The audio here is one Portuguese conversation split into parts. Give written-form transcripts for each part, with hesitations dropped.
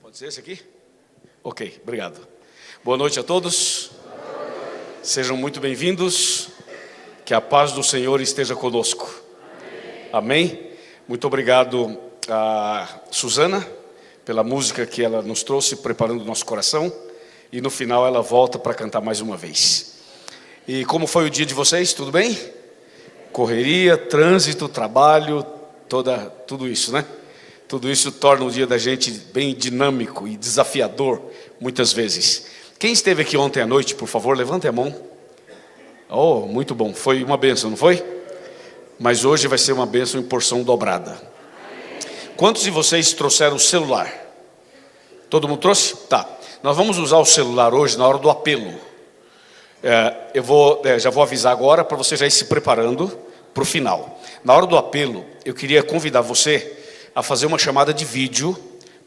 Pode ser esse aqui? Ok, obrigado. Boa noite a todos. Sejam muito bem-vindos. Que a paz do Senhor esteja conosco. Amém? Muito obrigado a Suzana pela música que ela nos trouxe, preparando o nosso coração. E no final ela volta para cantar mais uma vez. E como foi o dia de vocês? Tudo bem? Correria, trânsito, trabalho, tudo isso, né? Tudo isso torna o dia da gente bem dinâmico e desafiador, muitas vezes. Quem esteve aqui ontem à noite, por favor, levante a mão. Oh, muito bom. Foi uma bênção, não foi? Mas hoje vai ser uma bênção em porção dobrada. Quantos de vocês trouxeram o celular? Todo mundo trouxe? Tá. Nós vamos usar o celular hoje na hora do apelo. Já vou avisar agora para você já ir se preparando para o final. Na hora do apelo, eu queria convidar você a fazer uma chamada de vídeo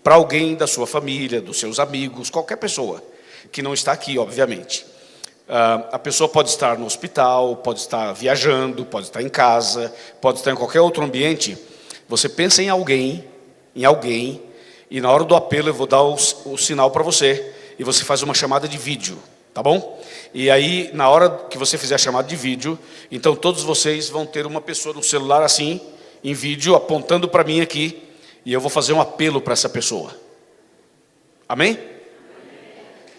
para alguém da sua família, dos seus amigos, qualquer pessoa que não está aqui, obviamente. A pessoa pode estar no hospital, pode estar viajando, pode estar em casa, pode estar em qualquer outro ambiente. Você pensa em alguém, e na hora do apelo eu vou dar o sinal para você, e você faz uma chamada de vídeo, tá bom? E aí, na hora que você fizer a chamada de vídeo, então todos vocês vão ter uma pessoa no celular assim, em vídeo, apontando para mim aqui, e eu vou fazer um apelo para essa pessoa. Amém?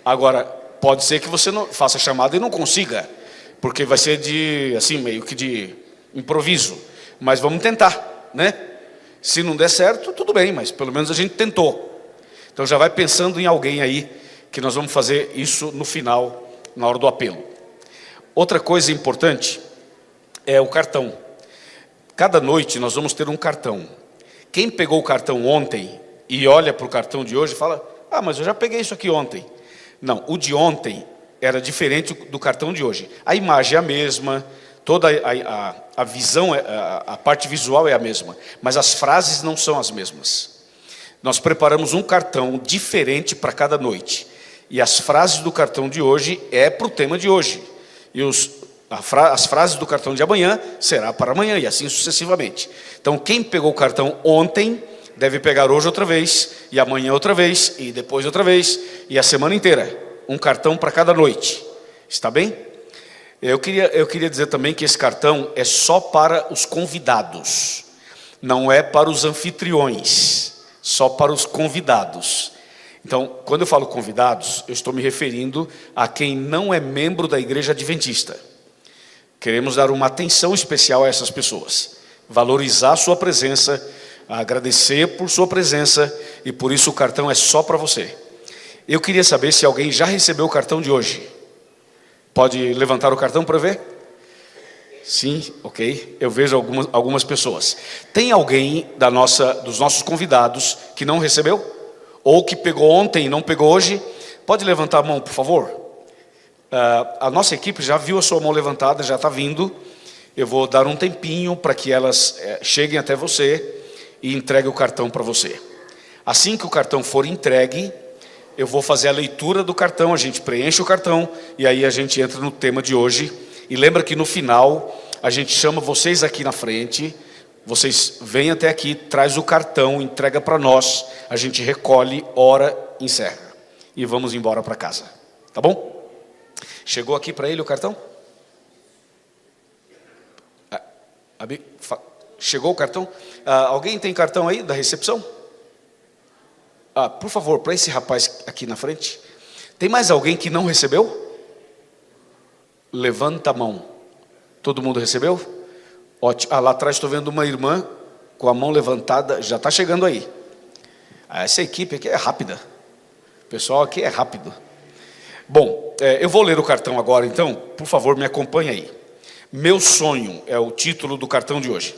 Agora, pode ser que você não faça a chamada e não consiga, porque vai ser meio que de improviso. Mas vamos tentar, né? Se não der certo, tudo bem, mas pelo menos a gente tentou. Então já vai pensando em alguém aí, que nós vamos fazer isso no final, na hora do apelo. Outra coisa importante é o cartão. Cada noite nós vamos ter um cartão. Quem pegou o cartão ontem e olha para o cartão de hoje fala: ah, mas eu já peguei isso aqui ontem. Não, o de ontem era diferente do cartão de hoje. A imagem é a mesma, toda a visão, a parte visual é a mesma, mas as frases não são as mesmas. Nós preparamos um cartão diferente para cada noite. E as frases do cartão de hoje é para o tema de hoje. E as frases do cartão de amanhã será para amanhã, e assim sucessivamente. Então, quem pegou o cartão ontem deve pegar hoje outra vez, e amanhã outra vez, e depois outra vez, e a semana inteira. Um cartão para cada noite. Está bem? Eu queria dizer também que esse cartão é só para os convidados. Não é para os anfitriões. Só para os convidados. Então, quando eu falo convidados, eu estou me referindo a quem não é membro da Igreja Adventista. Queremos dar uma atenção especial a essas pessoas. Valorizar a sua presença, agradecer por sua presença, e por isso o cartão é só para você. Eu queria saber se alguém já recebeu o cartão de hoje. Pode levantar o cartão para eu ver? Sim, ok. Eu vejo algumas pessoas. Tem alguém dos nossos convidados que não recebeu? Ou que pegou ontem e não pegou hoje? Pode levantar a mão, por favor? A nossa equipe já viu a sua mão levantada, já está vindo. Eu vou dar um tempinho para que elas cheguem até você e entreguem o cartão para você. Assim que o cartão for entregue, eu vou fazer a leitura do cartão, a gente preenche o cartão e aí a gente entra no tema de hoje. E lembra que no final a gente chama vocês aqui na frente, vocês vêm até aqui, traz o cartão, entrega para nós, a gente recolhe, ora, encerra e vamos embora para casa, tá bom? Chegou aqui para ele o cartão? Chegou o cartão? Alguém tem cartão aí da recepção? Por favor, para esse rapaz aqui na frente. Tem mais alguém que não recebeu? Levanta a mão. Todo mundo recebeu? Ótimo. Lá atrás estou vendo uma irmã com a mão levantada. Já está chegando aí. Essa equipe aqui é rápida. O pessoal aqui é rápido. Bom, eu vou ler o cartão agora, então. Por favor, me acompanhe aí. Meu sonho é o título do cartão de hoje.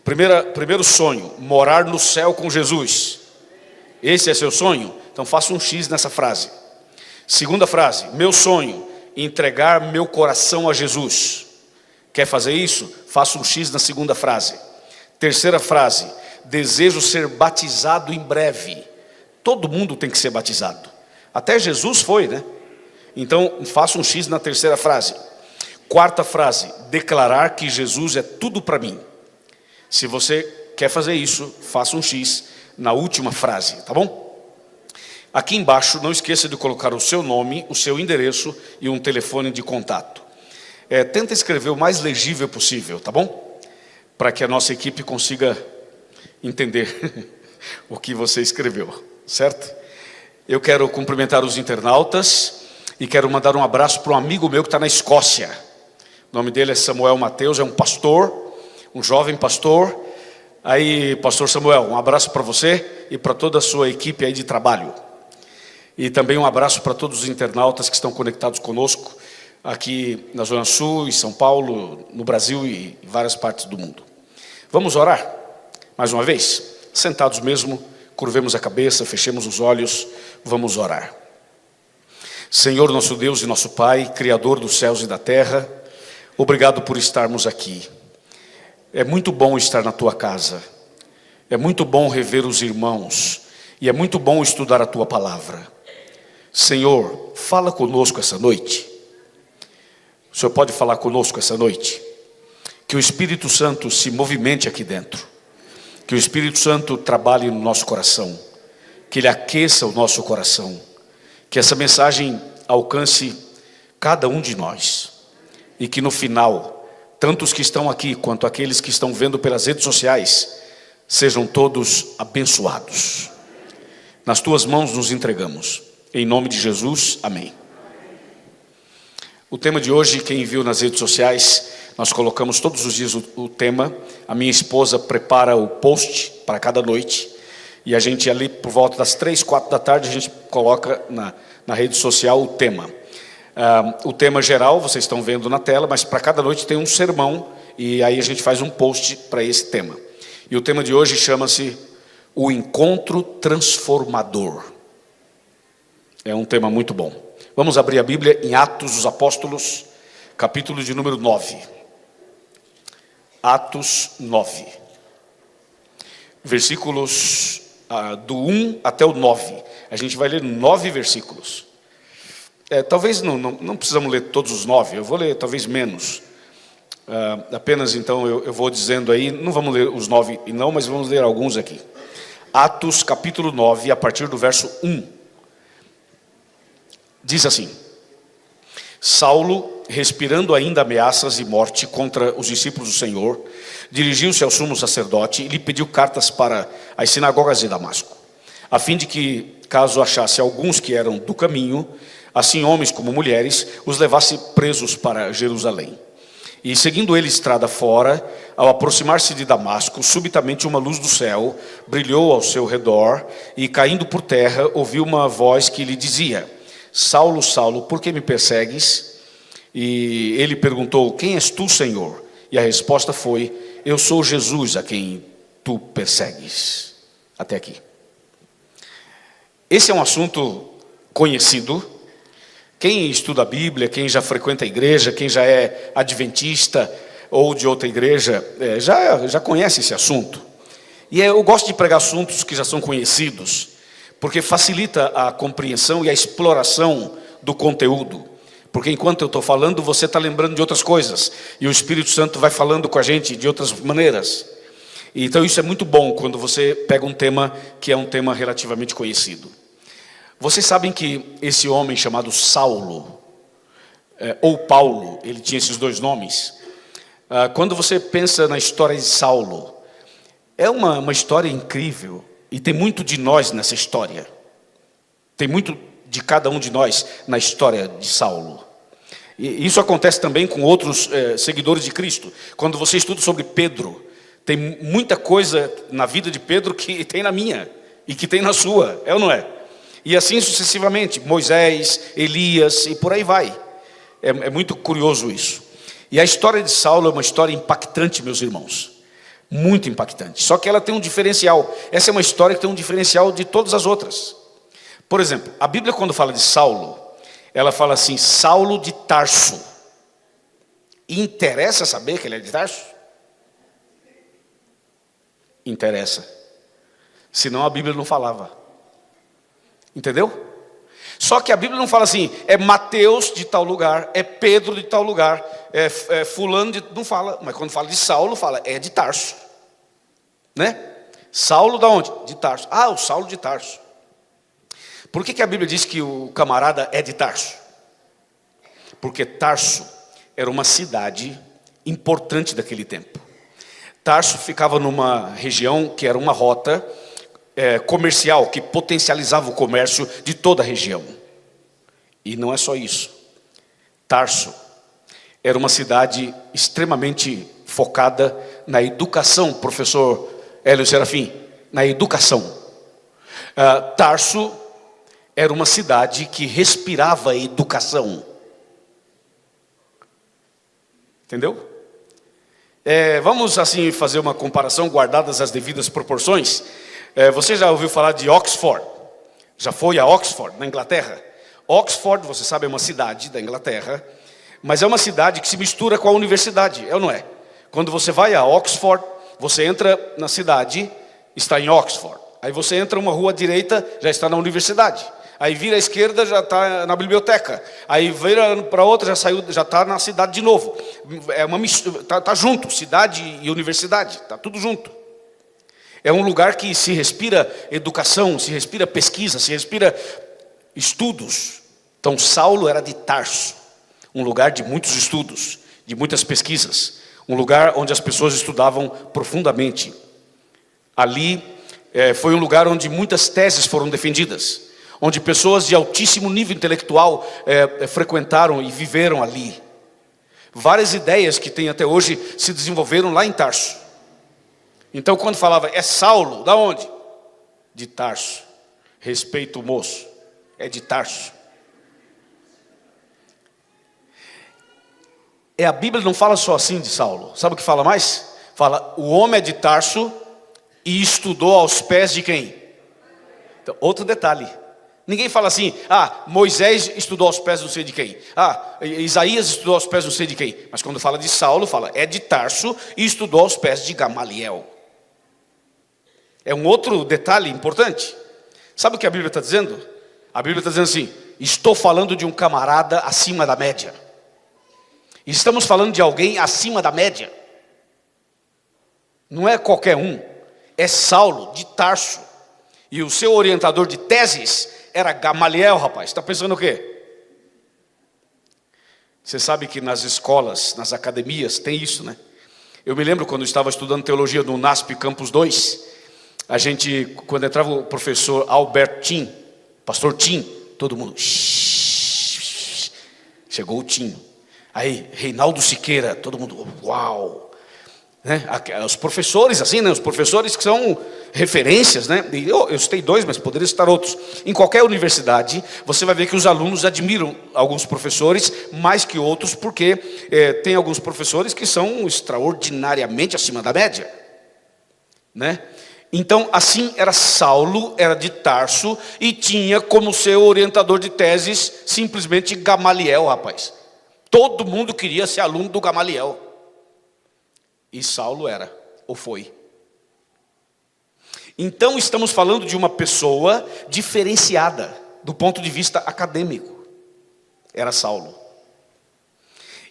Primeiro sonho: morar no céu com Jesus. Esse é seu sonho? Então faça um X nessa frase. Segunda frase: meu sonho: entregar meu coração a Jesus. Quer fazer isso? Faça um X na segunda frase. Terceira frase: desejo ser batizado em breve. Todo mundo tem que ser batizado. Até Jesus foi, né? Então faça um X na terceira frase. Quarta frase: declarar que Jesus é tudo para mim. Se você quer fazer isso, faça um X na última frase, tá bom? Aqui embaixo, não esqueça de colocar o seu nome, o seu endereço e um telefone de contato. Tenta escrever o mais legível possível, tá bom? Para que a nossa equipe consiga entender o que você escreveu, certo? Eu quero cumprimentar os internautas e quero mandar um abraço para um amigo meu que está na Escócia. O nome dele é Samuel Mateus, é um pastor, um jovem pastor. Aí, pastor Samuel, um abraço para você e para toda a sua equipe aí de trabalho. E também um abraço para todos os internautas que estão conectados conosco aqui na Zona Sul, em São Paulo, no Brasil e em várias partes do mundo. Vamos orar? Mais uma vez? Sentados mesmo, curvemos a cabeça, fechemos os olhos, vamos orar. Senhor, nosso Deus e nosso Pai, Criador dos céus e da terra, obrigado por estarmos aqui. É muito bom estar na Tua casa. É muito bom rever os irmãos. E é muito bom estudar a Tua palavra. Senhor, fala conosco essa noite. O Senhor pode falar conosco essa noite? Que o Espírito Santo se movimente aqui dentro. Que o Espírito Santo trabalhe no nosso coração. Que Ele aqueça o nosso coração. Que essa mensagem alcance cada um de nós. E que no final, tanto os que estão aqui quanto aqueles que estão vendo pelas redes sociais, sejam todos abençoados. Nas Tuas mãos nos entregamos. Em nome de Jesus, amém. O tema de hoje, quem viu nas redes sociais, nós colocamos todos os dias o tema. A minha esposa prepara o post para cada noite. E a gente ali, por volta das 3, 4 da tarde, a gente coloca na rede social o tema. O tema geral, vocês estão vendo na tela, mas para cada noite tem um sermão. E aí a gente faz um post para esse tema. E o tema de hoje chama-se O Encontro Transformador. É um tema muito bom. Vamos abrir a Bíblia em Atos dos Apóstolos, capítulo de número 9. Atos 9. Versículos do 1 até o 9. A gente vai ler 9 versículos. Talvez não precisamos ler todos os 9, eu vou ler talvez menos. Apenas então eu vou dizendo aí, não vamos ler os 9 e não, mas vamos ler alguns aqui. Atos capítulo 9, a partir do verso 1. Diz assim: Saulo, respirando ainda ameaças e morte contra os discípulos do Senhor, dirigiu-se ao sumo sacerdote e lhe pediu cartas para as sinagogas de Damasco, a fim de que, caso achasse alguns que eram do caminho, assim homens como mulheres, os levasse presos para Jerusalém. E seguindo ele estrada fora, ao aproximar-se de Damasco, subitamente uma luz do céu brilhou ao seu redor, e caindo por terra, ouviu uma voz que lhe dizia: Saulo, Saulo, por que me persegues? E ele perguntou: quem és tu, Senhor? E a resposta foi: eu sou Jesus a quem tu persegues. Até aqui. Esse é um assunto conhecido. Quem estuda a Bíblia, quem já frequenta a igreja, quem já é adventista ou de outra igreja, já conhece esse assunto. E eu gosto de pregar assuntos que já são conhecidos, porque facilita a compreensão e a exploração do conteúdo. Porque enquanto eu estou falando, você está lembrando de outras coisas. E o Espírito Santo vai falando com a gente de outras maneiras. Então isso é muito bom quando você pega um tema que é um tema relativamente conhecido. Vocês sabem que esse homem chamado Saulo, ou Paulo, ele tinha esses dois nomes. Quando você pensa na história de Saulo, é uma história incrível. E tem muito de nós nessa história. Tem muito de cada um de nós na história de Saulo. E isso acontece também com outros seguidores de Cristo. Quando você estuda sobre Pedro, tem muita coisa na vida de Pedro que tem na minha e que tem na sua, é ou não é? E assim sucessivamente, Moisés, Elias e por aí vai. É muito curioso isso. E a história de Saulo é uma história impactante, meus irmãos. Muito impactante. Só que ela tem um diferencial. Essa é uma história que tem um diferencial de todas as outras. Por exemplo, a Bíblia, quando fala de Saulo, ela fala assim: Saulo de Tarso. E interessa saber que ele é de Tarso? Interessa. Senão a Bíblia não falava. Entendeu? Só que a Bíblia não fala assim: é Mateus de tal lugar, é Pedro de tal lugar, é fulano de... Não fala, mas quando fala de Saulo, fala, é de Tarso. Né? Saulo da onde? De Tarso. Ah, o Saulo de Tarso. Por que a Bíblia diz que o camarada é de Tarso? Porque Tarso era uma cidade importante daquele tempo. Tarso ficava numa região que era uma rota comercial, que potencializava o comércio de toda a região. E não é só isso. Tarso era uma cidade extremamente focada na educação, professor Hélio Serafim, na educação. Tarso era uma cidade que respirava educação. Entendeu? Vamos assim fazer uma comparação, guardadas as devidas proporções. Você já ouviu falar de Oxford? Já foi a Oxford, na Inglaterra? Oxford, você sabe, é uma cidade da Inglaterra, mas é uma cidade que se mistura com a universidade, é ou não é? Quando você vai a Oxford, você entra na cidade, está em Oxford. Aí você entra uma rua à direita, já está na universidade. Aí vira à esquerda, já está na biblioteca. Aí vira para outra, já está na cidade de novo. Está junto, cidade e universidade, está tudo junto. É um lugar que se respira educação, se respira pesquisa, se respira estudos. Então Saulo era de Tarso, um lugar de muitos estudos, de muitas pesquisas, um lugar onde as pessoas estudavam profundamente. Ali foi um lugar onde muitas teses foram defendidas, onde pessoas de altíssimo nível intelectual frequentaram e viveram ali. Várias ideias que tem até hoje se desenvolveram lá em Tarso. Então quando falava, é Saulo, da onde? De Tarso. Respeito o moço, é de Tarso. A Bíblia não fala só assim de Saulo. Sabe o que fala mais? Fala, o homem é de Tarso e estudou aos pés de quem? Então, outro detalhe. Ninguém fala assim, Moisés estudou aos pés não sei de quem. Isaías estudou aos pés não sei de quem. Mas quando fala de Saulo, fala, é de Tarso e estudou aos pés de Gamaliel. É um outro detalhe importante. Sabe o que a Bíblia está dizendo? A Bíblia está dizendo assim, estou falando de um camarada acima da média. Estamos falando de alguém acima da média. Não é qualquer um. É Saulo, de Tarso. E o seu orientador de teses era Gamaliel, rapaz. Está pensando o quê? Você sabe que nas escolas, nas academias, tem isso, né? Eu me lembro quando eu estava estudando teologia no NASP Campus 2, quando entrava o professor Albert Tim, pastor Tim, todo mundo, chegou o Tim. Aí, Reinaldo Siqueira, todo mundo, uau! Né? Os professores, assim, né? Os professores que são referências, né? Eu citei dois, mas poderia citar outros. Em qualquer universidade, você vai ver que os alunos admiram alguns professores mais que outros, porque tem alguns professores que são extraordinariamente acima da média, né? Então, assim era Saulo, era de Tarso, e tinha como seu orientador de teses simplesmente Gamaliel, rapaz. Todo mundo queria ser aluno do Gamaliel. E Saulo era, ou foi. Então estamos falando de uma pessoa diferenciada do ponto de vista acadêmico. Era Saulo.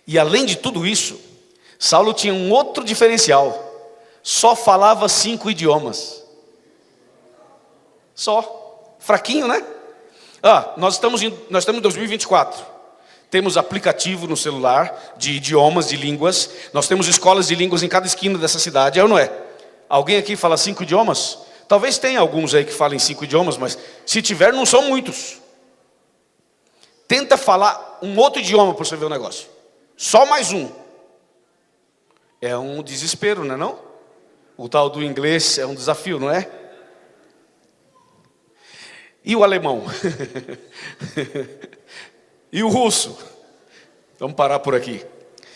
E além de tudo isso, Saulo tinha um outro diferencial. Só falava 5 idiomas. Só. Fraquinho, né? Nós estamos em 2024. Temos aplicativo no celular de idiomas, de línguas. Nós temos escolas de línguas em cada esquina dessa cidade, é ou não é? Alguém aqui fala 5 idiomas? Talvez tenha alguns aí que falem 5 idiomas, mas se tiver, não são muitos. Tenta falar um outro idioma para você ver o negócio. Só mais um. É um desespero, não é não? O tal do inglês é um desafio, não é? E o alemão? E o russo? Vamos parar por aqui.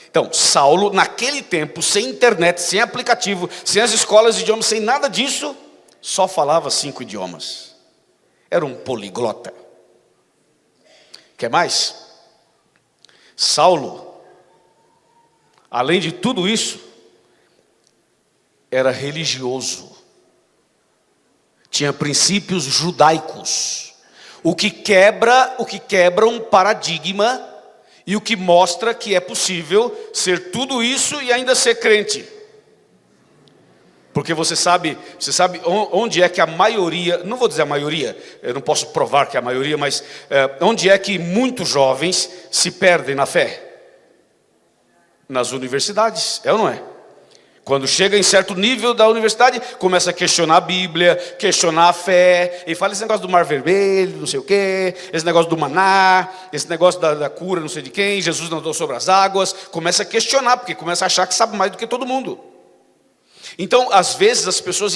Então, Saulo, naquele tempo, sem internet, sem aplicativo, sem as escolas de idiomas, sem nada disso, só falava 5 idiomas. Era um poliglota. Quer mais? Saulo, além de tudo isso, era religioso. Tinha princípios judaicos. O que quebra um paradigma e o que mostra que é possível ser tudo isso e ainda ser crente. Porque você sabe onde é que a maioria, não vou dizer a maioria, eu não posso provar que é a maioria, mas onde é que muitos jovens se perdem na fé? Nas universidades, é ou não é? Quando chega em certo nível da universidade, começa a questionar a Bíblia, questionar a fé, e fala esse negócio do mar vermelho, não sei o quê, esse negócio do maná, esse negócio da cura não sei de quem, Jesus andou sobre as águas, começa a questionar, porque começa a achar que sabe mais do que todo mundo. Então, às vezes, as pessoas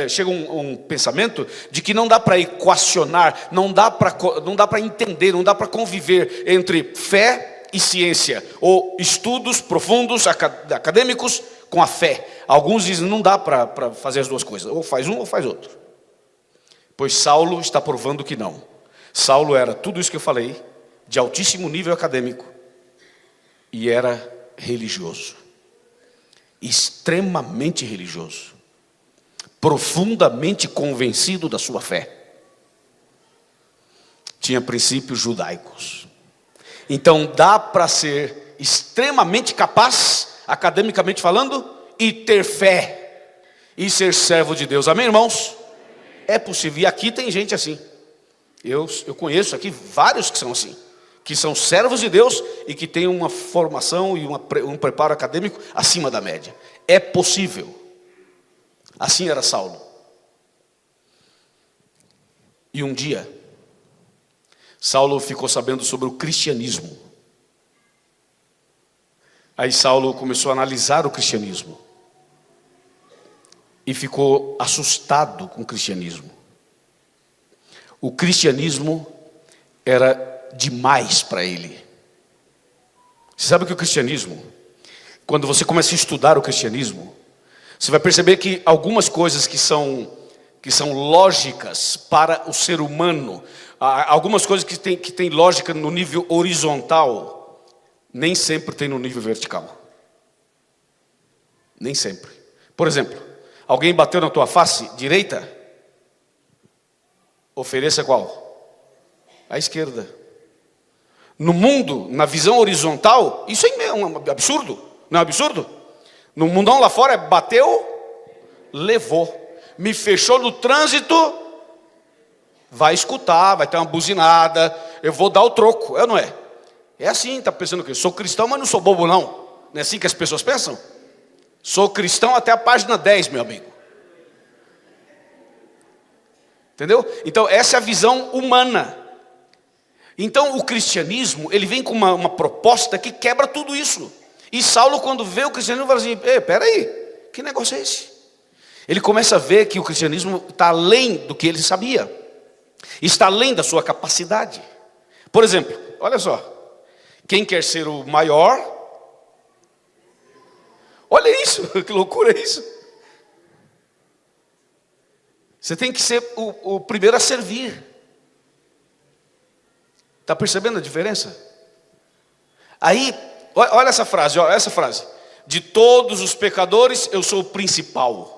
chegam a um pensamento de que não dá para equacionar, não dá para entender, não dá para conviver entre fé e ciência, ou estudos profundos, acadêmicos, com a fé. Alguns dizem que não dá para fazer as duas coisas, ou faz um ou faz outro. Pois Saulo está provando que não. Saulo era tudo isso que eu falei, de altíssimo nível acadêmico, e era religioso. Extremamente religioso, profundamente convencido da sua fé. Tinha princípios judaicos. Então dá para ser extremamente capaz, academicamente falando, e ter fé, e ser servo de Deus. Amém, irmãos? É possível, e aqui tem gente assim. Eu conheço aqui vários que são assim, que são servos de Deus e que têm uma formação e um preparo acadêmico acima da média. É possível. Assim era Saulo. E um dia, Saulo ficou sabendo sobre o cristianismo. Aí Saulo começou a analisar o cristianismo. E ficou assustado com o cristianismo. O cristianismo era demais para ele. Você sabe que o cristianismo, quando você começa a estudar o cristianismo, você vai perceber que algumas coisas que são lógicas para o ser humano, algumas coisas que tem lógica no nível horizontal, nem sempre tem no nível vertical. Nem sempre. Por exemplo, alguém bateu na tua face direita, ofereça qual? A esquerda. No mundo, na visão horizontal, isso é um absurdo. Não é um absurdo? No mundão lá fora, bateu, levou. Me fechou no trânsito, vai escutar, vai ter uma buzinada, eu vou dar o troco, é ou não é? É assim, está pensando que eu sou cristão, mas não sou bobo não. Não é assim que as pessoas pensam? Sou cristão até a página 10, meu amigo. Entendeu? Então essa é a visão humana. Então o cristianismo, ele vem com uma proposta que quebra tudo isso. E Saulo, quando vê o cristianismo, fala assim: peraí, que negócio é esse? Ele começa a ver que o cristianismo está além do que ele sabia. Está além da sua capacidade. Por exemplo, olha só. Quem quer ser o maior? Olha isso, que loucura é isso. Você tem que ser o primeiro a servir. Está percebendo a diferença? Aí, olha essa frase, olha essa frase. De todos os pecadores, eu sou o principal.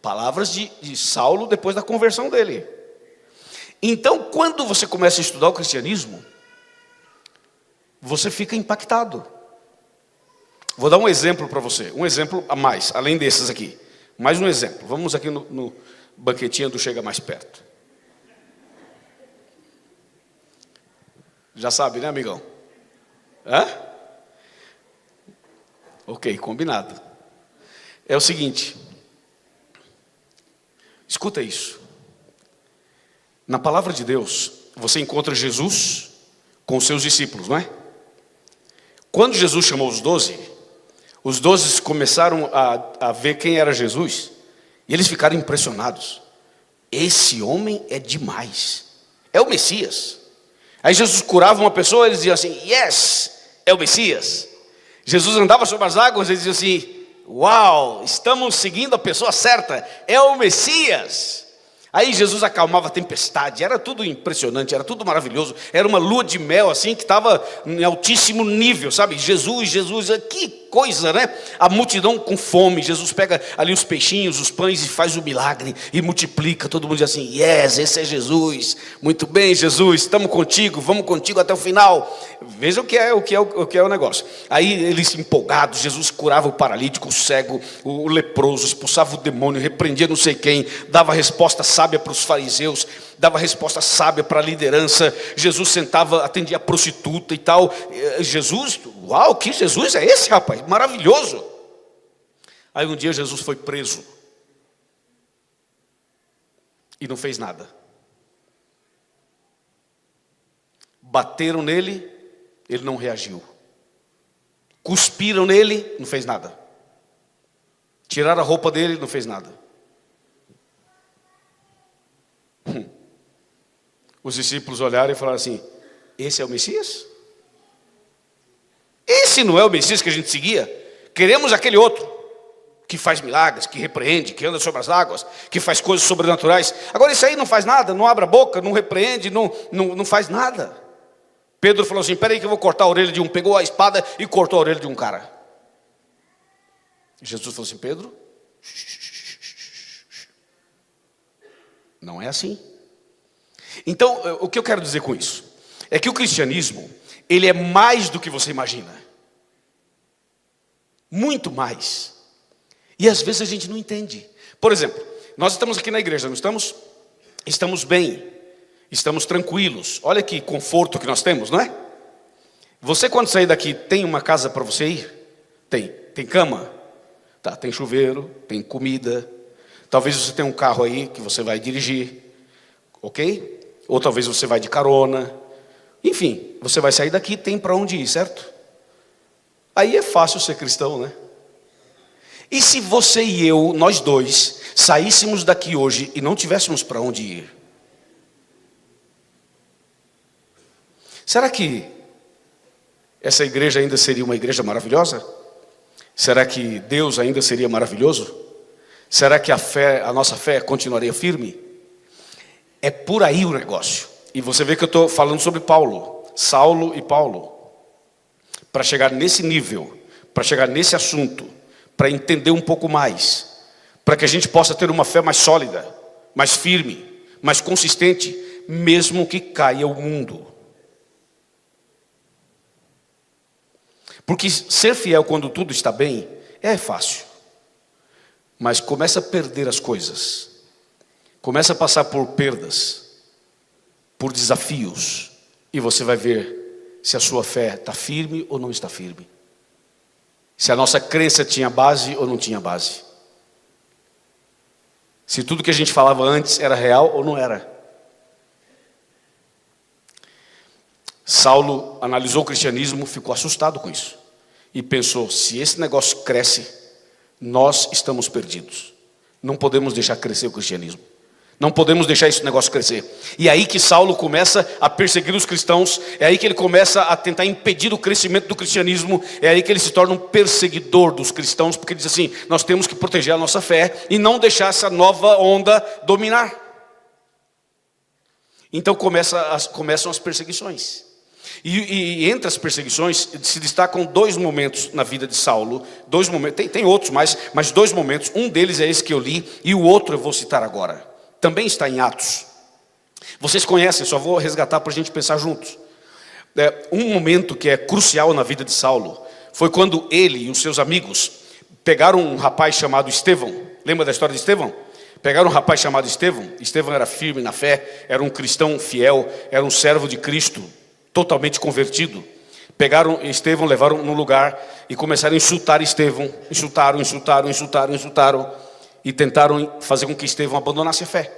Palavras de Saulo depois da conversão dele. Então, quando você começa a estudar o cristianismo, você fica impactado. Vou dar um exemplo para você. Um exemplo a mais, além desses aqui. Mais um exemplo. Vamos aqui no banquetinho do Chega Mais Perto. Já sabe, né, amigão? Hã? Ok, combinado. É o seguinte. Escuta isso. Na palavra de Deus, você encontra Jesus com os seus discípulos, não é? Quando Jesus chamou os 12 começaram a ver quem era Jesus, e eles ficaram impressionados. Esse homem é demais, é o Messias. Aí Jesus curava uma pessoa, eles diziam assim: yes, é o Messias. Jesus andava sobre as águas, eles diziam assim: uau, estamos seguindo a pessoa certa, é o Messias. Aí Jesus acalmava a tempestade, era tudo impressionante, era tudo maravilhoso. Era uma lua de mel assim que estava em altíssimo nível, sabe? Jesus, que coisa, né? A multidão com fome, Jesus pega ali os peixinhos, os pães e faz o milagre e multiplica. Todo mundo diz assim: yes, esse é Jesus. Muito bem, Jesus, estamos contigo, vamos contigo até o final. Veja o que é o negócio. Aí eles empolgados, Jesus curava o paralítico, o cego, o leproso, expulsava o demônio, repreendia não sei quem, dava resposta sábia para os fariseus, dava resposta sábia para a liderança. Jesus sentava, atendia a prostituta e tal. Jesus, uau, que Jesus é esse, rapaz? Maravilhoso. Aí um dia Jesus foi preso e não fez nada. Bateram nele, ele não reagiu. Cuspiram nele, não fez nada. Tiraram a roupa dele, não fez nada. Os discípulos olharam e falaram assim: esse é o Messias? Esse não é o Messias que a gente seguia? Queremos aquele outro, que faz milagres, que repreende, que anda sobre as águas, que faz coisas sobrenaturais. Agora esse aí não faz nada, não abre a boca, não repreende, não faz nada. Pedro falou assim: peraí que eu vou cortar a orelha de um. Pegou a espada e cortou a orelha de um cara. Jesus falou assim: Pedro, não é assim. Então, o que eu quero dizer com isso? É que o cristianismo, ele é mais do que você imagina. Muito mais. E às vezes a gente não entende. Por exemplo, nós estamos aqui na igreja, não estamos? Estamos bem, estamos tranquilos. Olha que conforto que nós temos, não é? Você, quando sair daqui, tem uma casa para você ir? Tem cama? Tá, tem chuveiro, tem comida. Talvez você tenha um carro aí que você vai dirigir, ok? Ou talvez você vai de carona. Enfim, você vai sair daqui, tem para onde ir, certo? Aí é fácil ser cristão, né? E se você e eu, nós dois, saíssemos daqui hoje e não tivéssemos para onde ir? Será que essa igreja ainda seria uma igreja maravilhosa? Será que Deus ainda seria maravilhoso? Será que a nossa fé continuaria firme? É por aí o negócio. E você vê que eu estou falando sobre Paulo, Saulo e Paulo. Para chegar nesse nível, para chegar nesse assunto, para entender um pouco mais, para que a gente possa ter uma fé mais sólida, mais firme, mais consistente, mesmo que caia o mundo. Porque ser fiel quando tudo está bem é fácil. Mas começa a perder as coisas. Começa a passar por perdas, por desafios, e você vai ver se a sua fé está firme ou não está firme. Se a nossa crença tinha base ou não tinha base. Se tudo que a gente falava antes era real ou não era. Saulo analisou o cristianismo, ficou assustado com isso. E pensou: se esse negócio cresce, nós estamos perdidos. Não podemos deixar crescer o cristianismo. Não podemos deixar esse negócio crescer. E é aí que Saulo começa a perseguir os cristãos. É aí que ele começa a tentar impedir o crescimento do cristianismo. É aí que ele se torna um perseguidor dos cristãos. Porque ele diz assim: nós temos que proteger a nossa fé e não deixar essa nova onda dominar. Então começam as perseguições. E entre as perseguições se destacam dois momentos na vida de Saulo. Dois momentos, tem outros mas dois momentos. Um deles é esse que eu li e o outro eu vou citar agora. Também está em Atos. Vocês conhecem, só vou resgatar para a gente pensar juntos. Um momento que é crucial na vida de Saulo foi quando ele e os seus amigos pegaram um rapaz chamado Estevão. Lembra da história de Estevão? Pegaram um rapaz chamado Estevão. Estevão era firme na fé, era um cristão fiel, era um servo de Cristo, totalmente convertido. Pegaram Estevão, levaram num lugar e começaram a insultar Estevão. Insultaram. E tentaram fazer com que Estevão abandonasse a fé.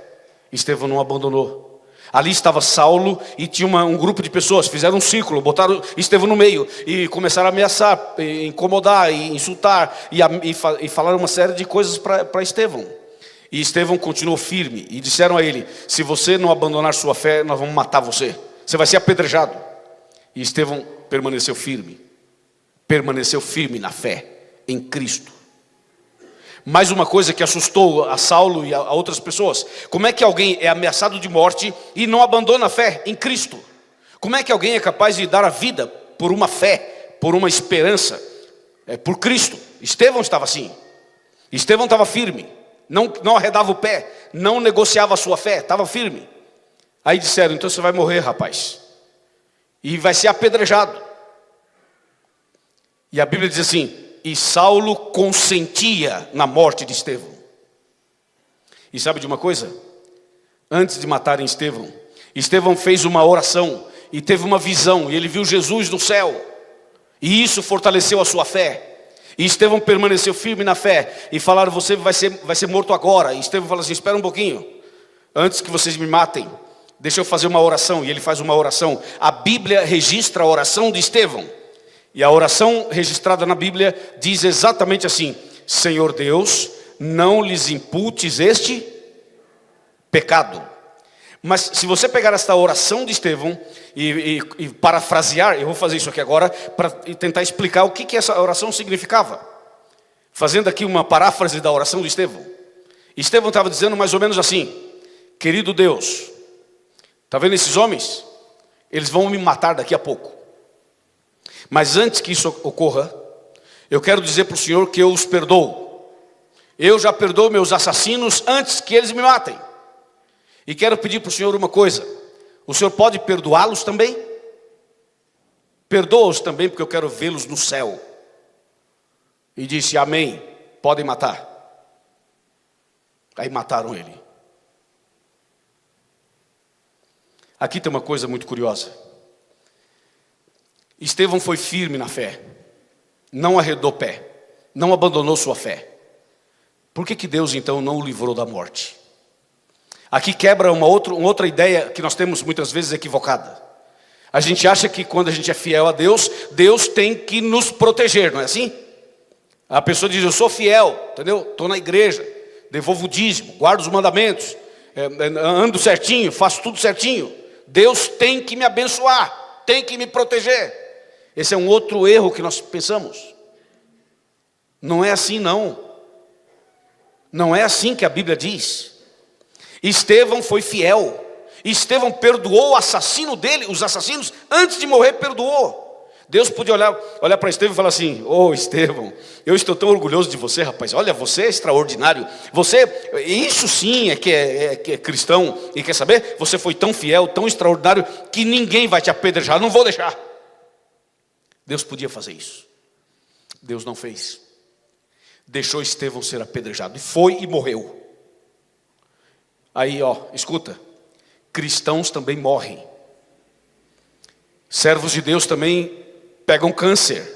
Estevão não abandonou. Ali estava Saulo e tinha um grupo de pessoas. Fizeram um círculo, botaram Estevão no meio e começaram a ameaçar, incomodar, e insultar e falaram uma série de coisas para Estevão. E Estevão continuou firme e disseram a ele: se você não abandonar sua fé, nós vamos matar você. Você vai ser apedrejado. E Estevão permaneceu firme na fé em Cristo. Mais uma coisa que assustou a Saulo e a outras pessoas. Como é que alguém é ameaçado de morte e não abandona a fé em Cristo? Como é que alguém é capaz de dar a vida por uma fé, por uma esperança, por Cristo? Estevão estava assim. Estevão estava firme, não arredava o pé, não negociava a sua fé, estava firme. Aí disseram, então você vai morrer, rapaz, e vai ser apedrejado. E a Bíblia diz assim, e Saulo consentia na morte de Estevão. E sabe de uma coisa? Antes de matarem Estevão, Estevão fez uma oração e teve uma visão, e ele viu Jesus no céu, e isso fortaleceu a sua fé. E Estevão permaneceu firme na fé, e falaram, você vai ser morto agora. E Estevão falou assim, espera um pouquinho, antes que vocês me matem, deixa eu fazer uma oração. E ele faz uma oração. A Bíblia registra a oração de Estevão, e a oração registrada na Bíblia diz exatamente assim, Senhor Deus, não lhes imputes este pecado. Mas se você pegar esta oração de Estevão e parafrasear, eu vou fazer isso aqui agora, para tentar explicar o que essa oração significava. Fazendo aqui uma paráfrase da oração de Estevão. Estevão estava dizendo mais ou menos assim, querido Deus, está vendo esses homens? Eles vão me matar daqui a pouco. Mas antes que isso ocorra, eu quero dizer para o Senhor que eu os perdoo. Eu já perdoo meus assassinos antes que eles me matem. E quero pedir para o Senhor uma coisa. O Senhor pode perdoá-los também? Perdoa-os também, porque eu quero vê-los no céu. E disse, amém, podem matar. Aí mataram ele. Aqui tem uma coisa muito curiosa. Estevão foi firme na fé. Não arredou pé. Não abandonou sua fé. Por que Deus então não o livrou da morte? Aqui quebra uma outra ideia que nós temos muitas vezes equivocada. A gente acha que quando a gente é fiel a Deus, Deus tem que nos proteger, não é assim? A pessoa diz, eu sou fiel, entendeu? Estou na igreja, devolvo o dízimo, guardo os mandamentos, ando certinho, faço tudo certinho. Deus tem que me abençoar, tem que me proteger. Esse é um outro erro que nós pensamos. Não é assim não. Não é assim que a Bíblia diz. Estevão foi fiel. Estevão perdoou o assassino dele, os assassinos, antes de morrer perdoou. Deus podia olhar para Estevão e falar assim, Estevão, eu estou tão orgulhoso de você, rapaz. Olha, você é extraordinário. Isso sim que é cristão. E quer saber? Você foi tão fiel, tão extraordinário, que ninguém vai te apedrejar, não vou deixar. Deus podia fazer isso. Deus não fez. Deixou Estevão ser apedrejado. E foi e morreu. Aí, escuta. Cristãos também morrem. Servos de Deus também pegam câncer.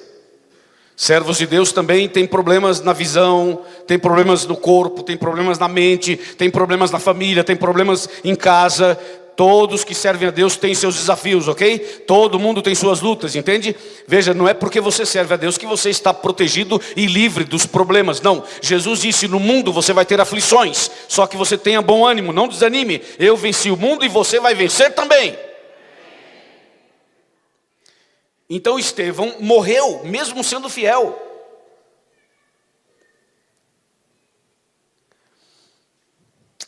Servos de Deus também têm problemas na visão, têm problemas no corpo, têm problemas na mente, têm problemas na família, têm problemas em casa. Todos que servem a Deus têm seus desafios, ok? Todo mundo tem suas lutas, entende? Veja, não é porque você serve a Deus que você está protegido e livre dos problemas. Não, Jesus disse, no mundo você vai ter aflições. Só que você tenha bom ânimo, não desanime. Eu venci o mundo e você vai vencer também. Então Estevão morreu, mesmo sendo fiel.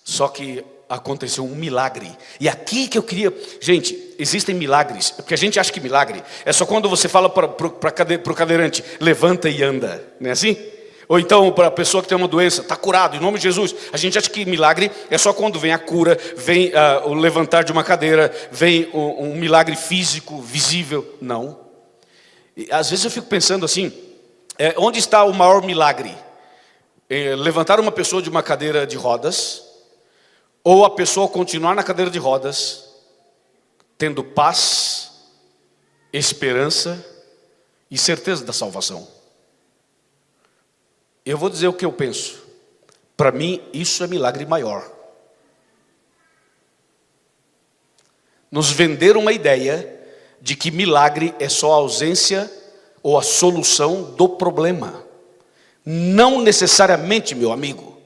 Só que aconteceu um milagre. E aqui que eu queria... Gente, existem milagres. Porque a gente acha que milagre é só quando você fala para o cadeirante, levanta e anda. Não é assim? Ou então para a pessoa que tem uma doença, está curado, em nome de Jesus. A gente acha que milagre é só quando vem a cura, vem o levantar de uma cadeira, vem um milagre físico, visível. Não. E, às vezes eu fico pensando assim, onde está o maior milagre? Levantar uma pessoa de uma cadeira de rodas, ou a pessoa continuar na cadeira de rodas, tendo paz, esperança e certeza da salvação. Eu vou dizer o que eu penso. Para mim, isso é milagre maior. Nos venderam uma ideia de que milagre é só a ausência ou a solução do problema. Não necessariamente, meu amigo.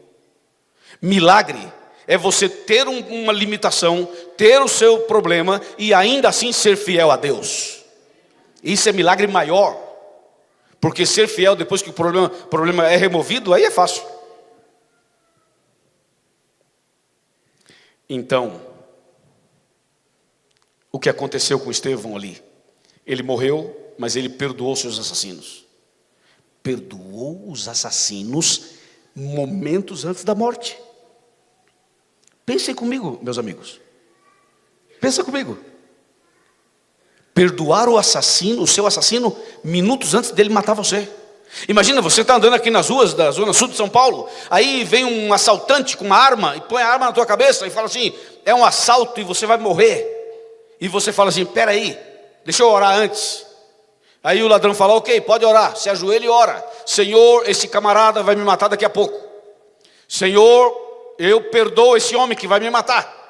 Milagre é você ter uma limitação, ter o seu problema e ainda assim ser fiel a Deus. Isso é milagre maior. Porque ser fiel depois que o problema é removido, aí é fácil. Então, o que aconteceu com Estevão ali? Ele morreu, mas ele perdoou seus assassinos. Perdoou os assassinos momentos antes da morte. Pensem comigo, meus amigos. Pensa comigo. Perdoar o assassino, o seu assassino, minutos antes dele matar você. Imagina, você está andando aqui nas ruas da zona sul de São Paulo, aí vem um assaltante com uma arma e põe a arma na tua cabeça e fala assim, é um assalto e você vai morrer. E você fala assim, peraí, deixa eu orar antes. Aí o ladrão fala, ok, pode orar, se ajoelha e ora. Senhor, esse camarada vai me matar daqui a pouco. Senhor, eu perdoo esse homem que vai me matar.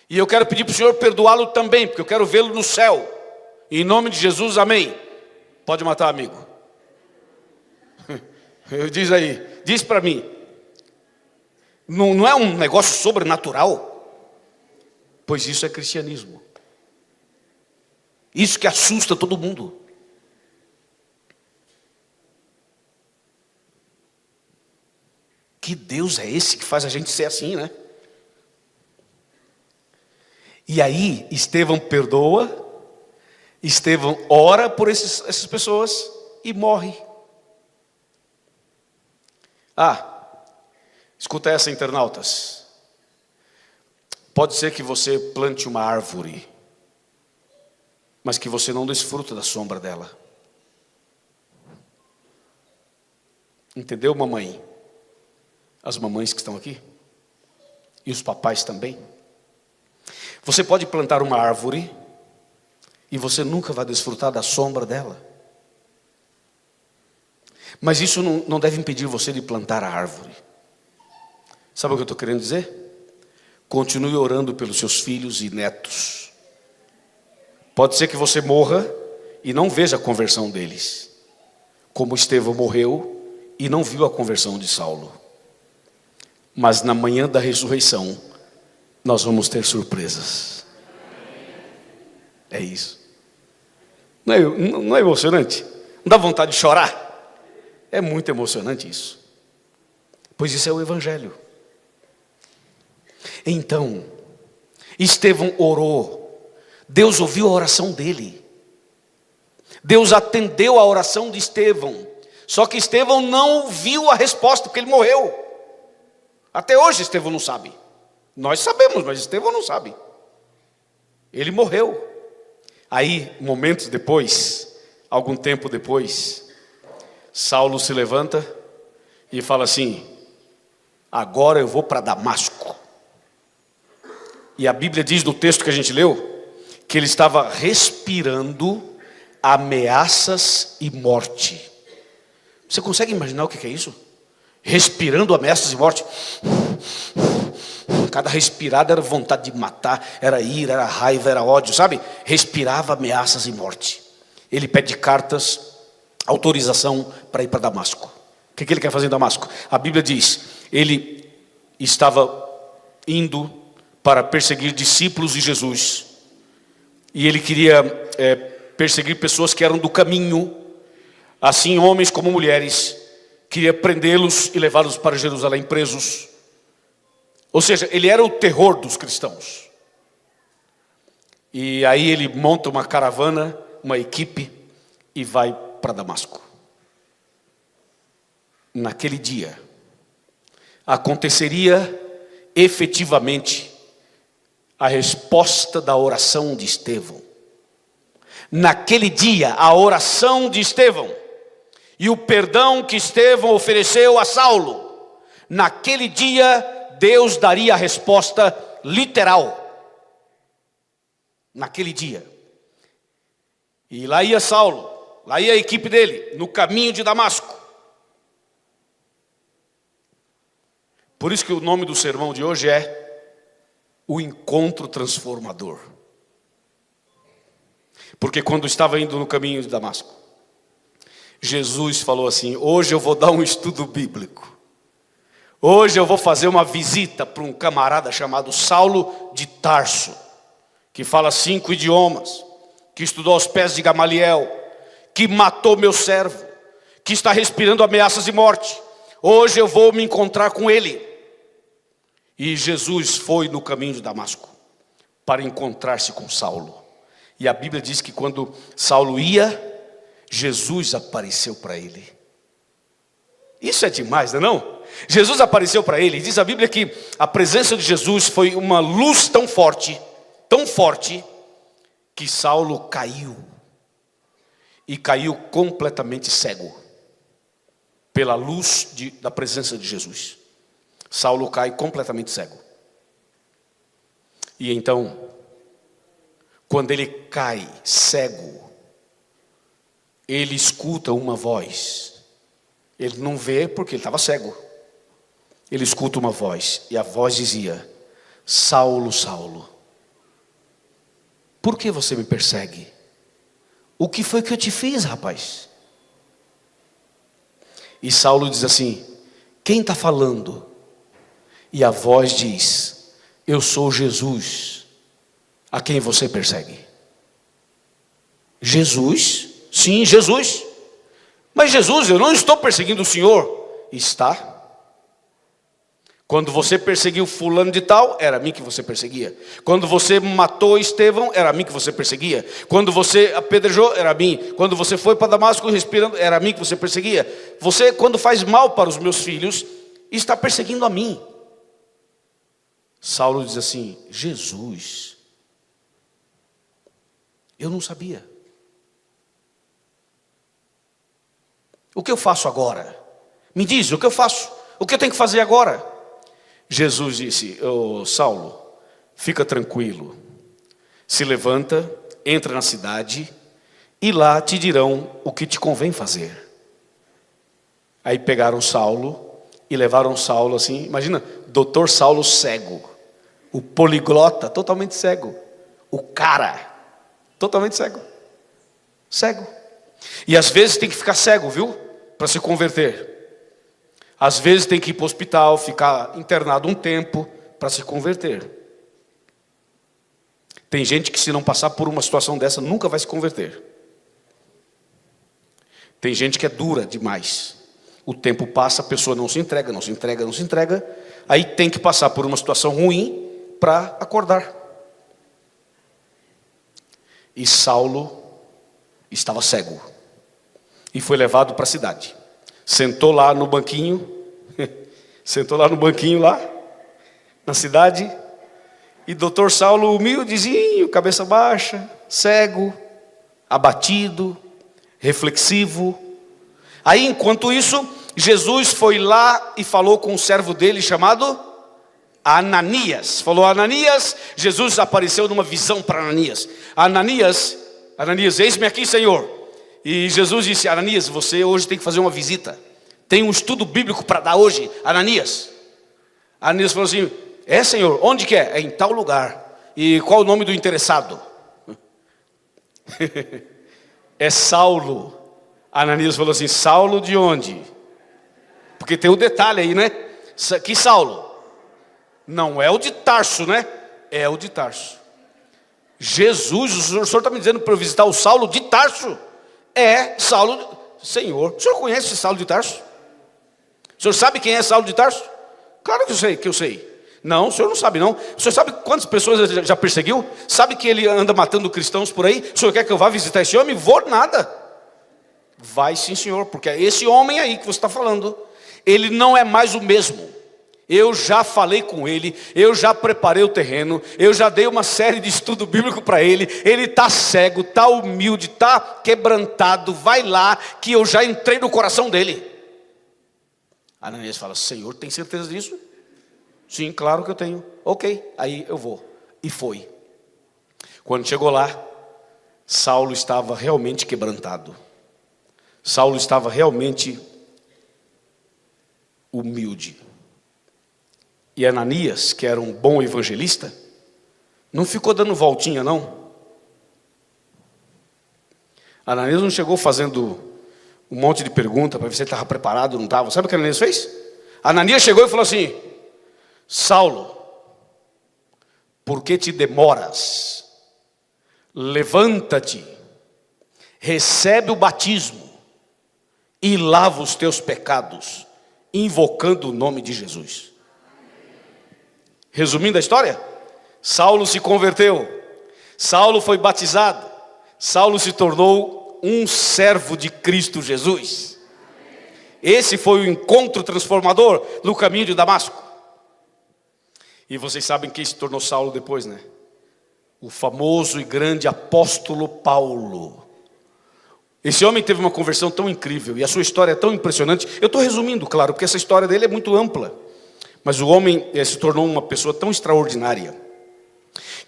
E eu quero pedir para o Senhor perdoá-lo também, porque eu quero vê-lo no céu. Em nome de Jesus, amém. Pode matar, amigo. Diz aí, diz para mim. Não é um negócio sobrenatural? Pois isso é cristianismo. Isso que assusta todo mundo. Que Deus é esse que faz a gente ser assim, né? E aí, Estevão perdoa, Estevão ora por essas pessoas e morre. Escuta essa, internautas. Pode ser que você plante uma árvore, mas que você não desfruta da sombra dela. Entendeu, mamãe? As mamães que estão aqui? E os papais também? Você pode plantar uma árvore e você nunca vai desfrutar da sombra dela. Mas isso não deve impedir você de plantar a árvore. Sabe o que eu estou querendo dizer? Continue orando pelos seus filhos e netos. Pode ser que você morra e não veja a conversão deles, como Estevão morreu e não viu a conversão de Saulo. Mas na manhã da ressurreição, nós vamos ter surpresas. É isso. Não é emocionante? Não dá vontade de chorar? É muito emocionante isso. Pois isso é o Evangelho. Então, Estevão orou. Deus ouviu a oração dele. Deus atendeu a oração de Estevão. Só que Estevão não viu a resposta, porque ele morreu. Até hoje Estevão não sabe. Nós sabemos, mas Estevão não sabe. Ele morreu. Aí, momentos depois, algum tempo depois, Saulo se levanta e fala assim, agora eu vou para Damasco. E a Bíblia diz no texto que a gente leu, que ele estava respirando ameaças e morte. Você consegue imaginar o que é isso? Respirando ameaças e morte. Cada respirada era vontade de matar, era ira, era raiva, era ódio, sabe? Respirava ameaças e morte. Ele pede cartas, autorização para ir para Damasco. O que ele quer fazer em Damasco? A Bíblia diz, ele estava indo para perseguir discípulos de Jesus. E ele queria perseguir pessoas que eram do caminho, assim homens como mulheres. Queria prendê-los e levá-los para Jerusalém presos. Ou seja, ele era o terror dos cristãos. E aí ele monta uma caravana, uma equipe, e vai para Damasco. Naquele dia, aconteceria efetivamente a resposta da oração de Estevão. Naquele dia, a oração de Estevão e o perdão que Estevão ofereceu a Saulo, naquele dia, Deus daria a resposta literal. Naquele dia. E lá ia Saulo, lá ia a equipe dele, no caminho de Damasco. Por isso que o nome do sermão de hoje é o encontro transformador. Porque quando estava indo no caminho de Damasco, Jesus falou assim, hoje eu vou dar um estudo bíblico. Hoje eu vou fazer uma visita para um camarada chamado Saulo de Tarso, que fala 5 idiomas, que estudou aos pés de Gamaliel, que matou meu servo, que está respirando ameaças de morte. Hoje eu vou me encontrar com ele. E Jesus foi no caminho de Damasco para encontrar-se com Saulo. E a Bíblia diz que quando Saulo ia, Jesus apareceu para ele. Isso é demais, não é não? Jesus apareceu para ele. Diz a Bíblia que a presença de Jesus foi uma luz tão forte, que Saulo caiu. E caiu completamente cego, pela luz da presença de Jesus. Saulo cai completamente cego. E então, quando ele cai cego, ele escuta uma voz. Ele não vê porque ele estava cego. Ele escuta uma voz, e a voz dizia: Saulo, Saulo, por que você me persegue? O que foi que eu te fiz, rapaz? E Saulo diz assim: quem está falando? E a voz diz: eu sou Jesus, a quem você persegue. Jesus? Sim, Jesus. Mas Jesus, eu não estou perseguindo o Senhor. Está. Quando você perseguiu fulano de tal, era a mim que você perseguia. Quando você matou Estevão, era a mim que você perseguia. Quando você apedrejou, era a mim. Quando você foi para Damasco respirando, era a mim que você perseguia. Você, quando faz mal para os meus filhos, está perseguindo a mim. Saulo diz assim: Jesus, eu não sabia. O que eu faço agora? Me diz, o que eu faço? O que eu tenho que fazer agora? Jesus disse: Saulo, fica tranquilo, se levanta, entra na cidade, e lá te dirão o que te convém fazer. Aí pegaram Saulo e levaram Saulo assim, imagina, doutor Saulo cego, o poliglota totalmente cego, o cara totalmente cego. E às vezes tem que ficar cego, viu? Para se converter. Às vezes tem que ir para o hospital, ficar internado um tempo para se converter. Tem gente que, se não passar por uma situação dessa, nunca vai se converter. Tem gente que é dura demais. O tempo passa, a pessoa não se entrega. Aí tem que passar por uma situação ruim para acordar. E Saulo estava cego. E foi levado para a cidade. Sentou lá no banquinho lá, na cidade, e doutor Saulo, humildezinho, cabeça baixa, cego, abatido, reflexivo. Aí, enquanto isso, Jesus foi lá e falou com um servo dele chamado Ananias. Falou: Ananias. Jesus apareceu numa visão para Ananias. Ananias, eis-me aqui, Senhor. E Jesus disse: Ananias, você hoje tem que fazer uma visita. Tem um estudo bíblico para dar hoje, Ananias. Ananias falou assim: é, Senhor, onde que é? É em tal lugar. E qual o nome do interessado? É Saulo. Ananias falou assim: Saulo de onde? Porque tem o detalhe aí, né? Que Saulo? Não é o de Tarso, né? É o de Tarso. Jesus, o senhor está me dizendo para eu visitar o Saulo de Tarso? É Saulo. Senhor, o senhor conhece Saulo de Tarso? O senhor sabe quem é Saulo de Tarso? Claro que eu sei. Não, o senhor não sabe não. O senhor sabe quantas pessoas já perseguiu? Sabe que ele anda matando cristãos por aí? O senhor quer que eu vá visitar esse homem? Vou nada. Vai sim, senhor, porque é esse homem aí que você está falando. Ele não é mais o mesmo. Eu já falei com ele, eu já preparei o terreno, eu já dei uma série de estudo bíblico para ele. Ele está cego, está humilde, está quebrantado. Vai lá que eu já entrei no coração dele. Ananias fala: Senhor, tem certeza disso? Sim, claro que eu tenho. Ok, aí eu vou. E foi. Quando chegou lá, Saulo estava realmente quebrantado. Saulo estava realmente humilde. E Ananias, que era um bom evangelista, não ficou dando voltinha, não. Ananias não chegou fazendo um monte de pergunta para ver se ele estava preparado ou não estava. Sabe o que Ananias fez? Ananias chegou e falou assim: Saulo, por que te demoras? Levanta-te, recebe o batismo e lava os teus pecados, invocando o nome de Jesus. Resumindo a história, Saulo se converteu, Saulo foi batizado, Saulo se tornou um servo de Cristo Jesus. Esse foi o encontro transformador no caminho de Damasco. E vocês sabem quem se tornou Saulo depois, né? O famoso e grande apóstolo Paulo. Esse homem teve uma conversão tão incrível e a sua história é tão impressionante. Eu estou resumindo, claro, porque essa história dele é muito ampla. Mas o homem se tornou uma pessoa tão extraordinária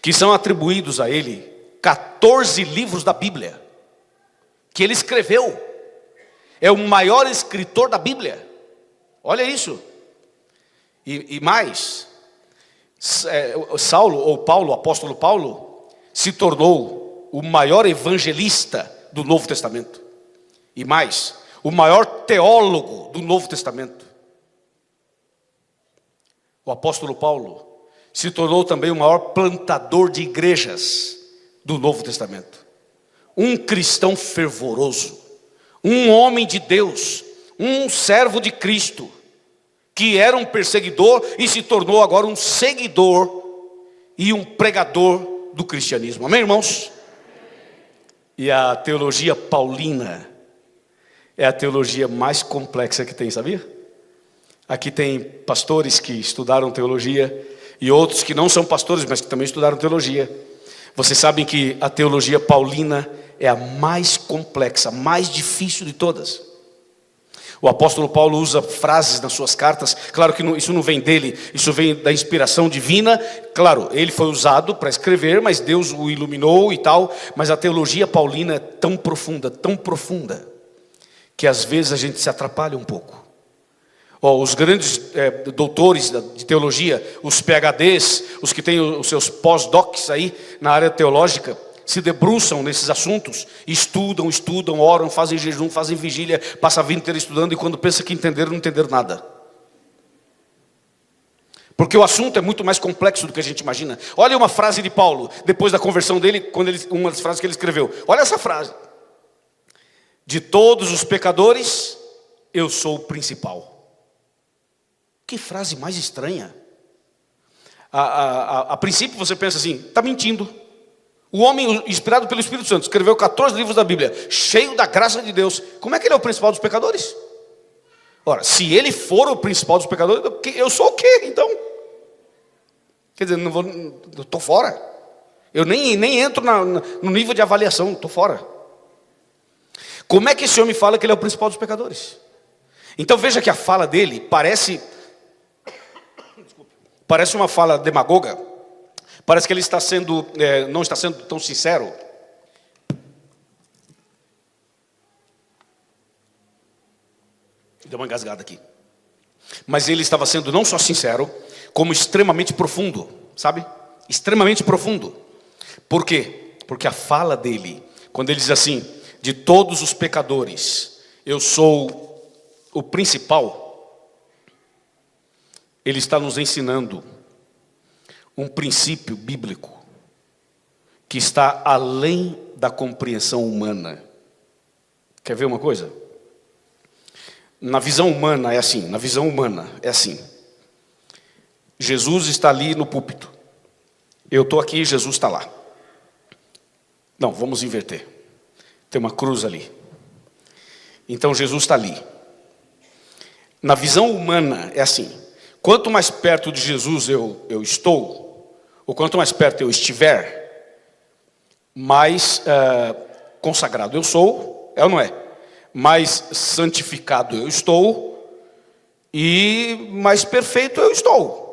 que são atribuídos a ele 14 livros da Bíblia que ele escreveu. É o maior escritor da Bíblia. Olha isso. E mais, Saulo, ou Paulo, o apóstolo Paulo, se tornou o maior evangelista do Novo Testamento. E mais, o maior teólogo do Novo Testamento. O apóstolo Paulo se tornou também o maior plantador de igrejas do Novo Testamento. Um cristão fervoroso, um homem de Deus, um servo de Cristo, que era um perseguidor e se tornou agora um seguidor e um pregador do cristianismo. Amém, irmãos? E a teologia paulina é a teologia mais complexa que tem, sabia? Aqui tem pastores que estudaram teologia e outros que não são pastores, mas que também estudaram teologia. Vocês sabem que a teologia paulina é a mais complexa, mais difícil de todas. O apóstolo Paulo usa frases nas suas cartas. Claro que isso não vem dele, isso vem da inspiração divina. Claro, ele foi usado para escrever, mas Deus o iluminou e tal. Mas a teologia paulina é tão profunda, que às vezes a gente se atrapalha um pouco. Os grandes doutores de teologia, os PhDs, os que têm os seus pós-docs aí na área teológica, se debruçam nesses assuntos, estudam, oram, fazem jejum, fazem vigília, passam a vida inteira estudando e quando pensa que entenderam, não entenderam nada. Porque o assunto é muito mais complexo do que a gente imagina. Olha uma frase de Paulo, depois da conversão dele, uma das frases que ele escreveu. Olha essa frase. De todos os pecadores, eu sou o principal. Que frase mais estranha. A princípio você pensa assim, está mentindo. O homem inspirado pelo Espírito Santo escreveu 14 livros da Bíblia, cheio da graça de Deus. Como é que ele é o principal dos pecadores? Ora, se ele for o principal dos pecadores, eu sou o quê então? Quer dizer, eu estou fora. Eu nem entro no nível de avaliação, estou fora. Como é que esse homem fala que ele é o principal dos pecadores? Então veja que a fala dele parece uma fala demagoga. Parece que ele está não está sendo tão sincero. Deu uma engasgada aqui. Mas ele estava sendo não só sincero, como extremamente profundo, sabe? Extremamente profundo. Por quê? Porque a fala dele, quando ele diz assim, de todos os pecadores, eu sou o principal, ele está nos ensinando um princípio bíblico que está além da compreensão humana. Quer ver uma coisa? Na visão humana é assim. Jesus está ali no púlpito. Eu estou aqui e Jesus está lá. Não, vamos inverter. Tem uma cruz ali. Então Jesus está ali. Na visão humana é assim. Quanto mais perto de Jesus eu estou, ou quanto mais perto eu estiver, mais consagrado eu sou, é ou não é? Mais santificado eu estou e mais perfeito eu estou.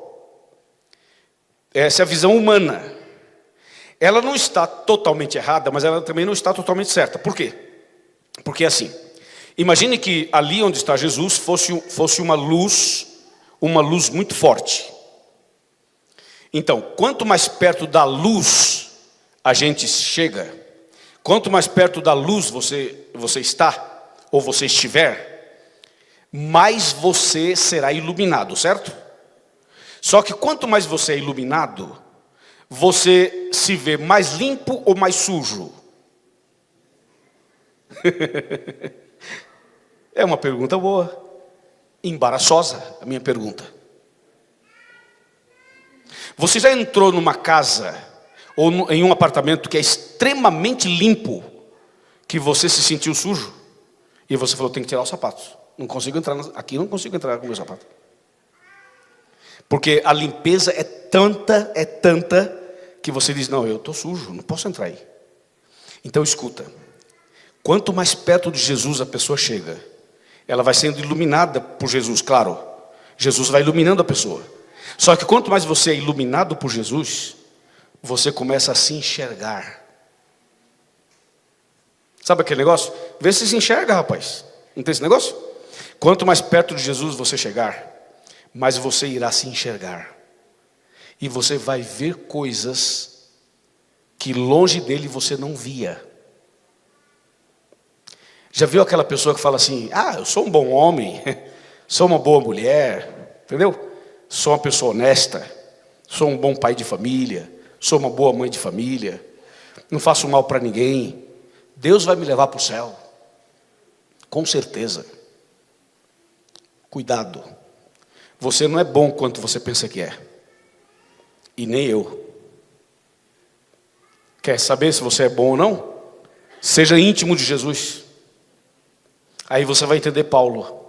Essa é a visão humana. Ela não está totalmente errada, mas ela também não está totalmente certa. Por quê? Porque assim, imagine que ali onde está Jesus fosse uma luz muito forte. Então, quanto mais perto da luz a gente chega, quanto mais perto da luz você está, ou você estiver, mais você será iluminado, certo? Só que quanto mais você é iluminado, você se vê mais limpo ou mais sujo? É uma pergunta boa, embaraçosa a minha pergunta. Você já entrou numa casa ou em um apartamento que é extremamente limpo, que você se sentiu sujo e você falou, tem que tirar os sapatos. Não consigo entrar aqui, não consigo entrar com o meu sapato. Porque a limpeza é tanta, que você diz, não, eu estou sujo, não posso entrar aí. Então escuta, quanto mais perto de Jesus a pessoa chega, ela vai sendo iluminada por Jesus, claro. Jesus vai iluminando a pessoa. Só que quanto mais você é iluminado por Jesus, você começa a se enxergar. Sabe aquele negócio? Vê se enxerga, rapaz. Não tem esse negócio? Quanto mais perto de Jesus você chegar, mais você irá se enxergar. E você vai ver coisas que longe dele você não via. Já viu aquela pessoa que fala assim, eu sou um bom homem, sou uma boa mulher, entendeu? Sou uma pessoa honesta, sou um bom pai de família, sou uma boa mãe de família, não faço mal para ninguém, Deus vai me levar para o céu, com certeza. Cuidado, você não é bom quanto você pensa que é, e nem eu. Quer saber se você é bom ou não? Seja íntimo de Jesus. Aí você vai entender Paulo,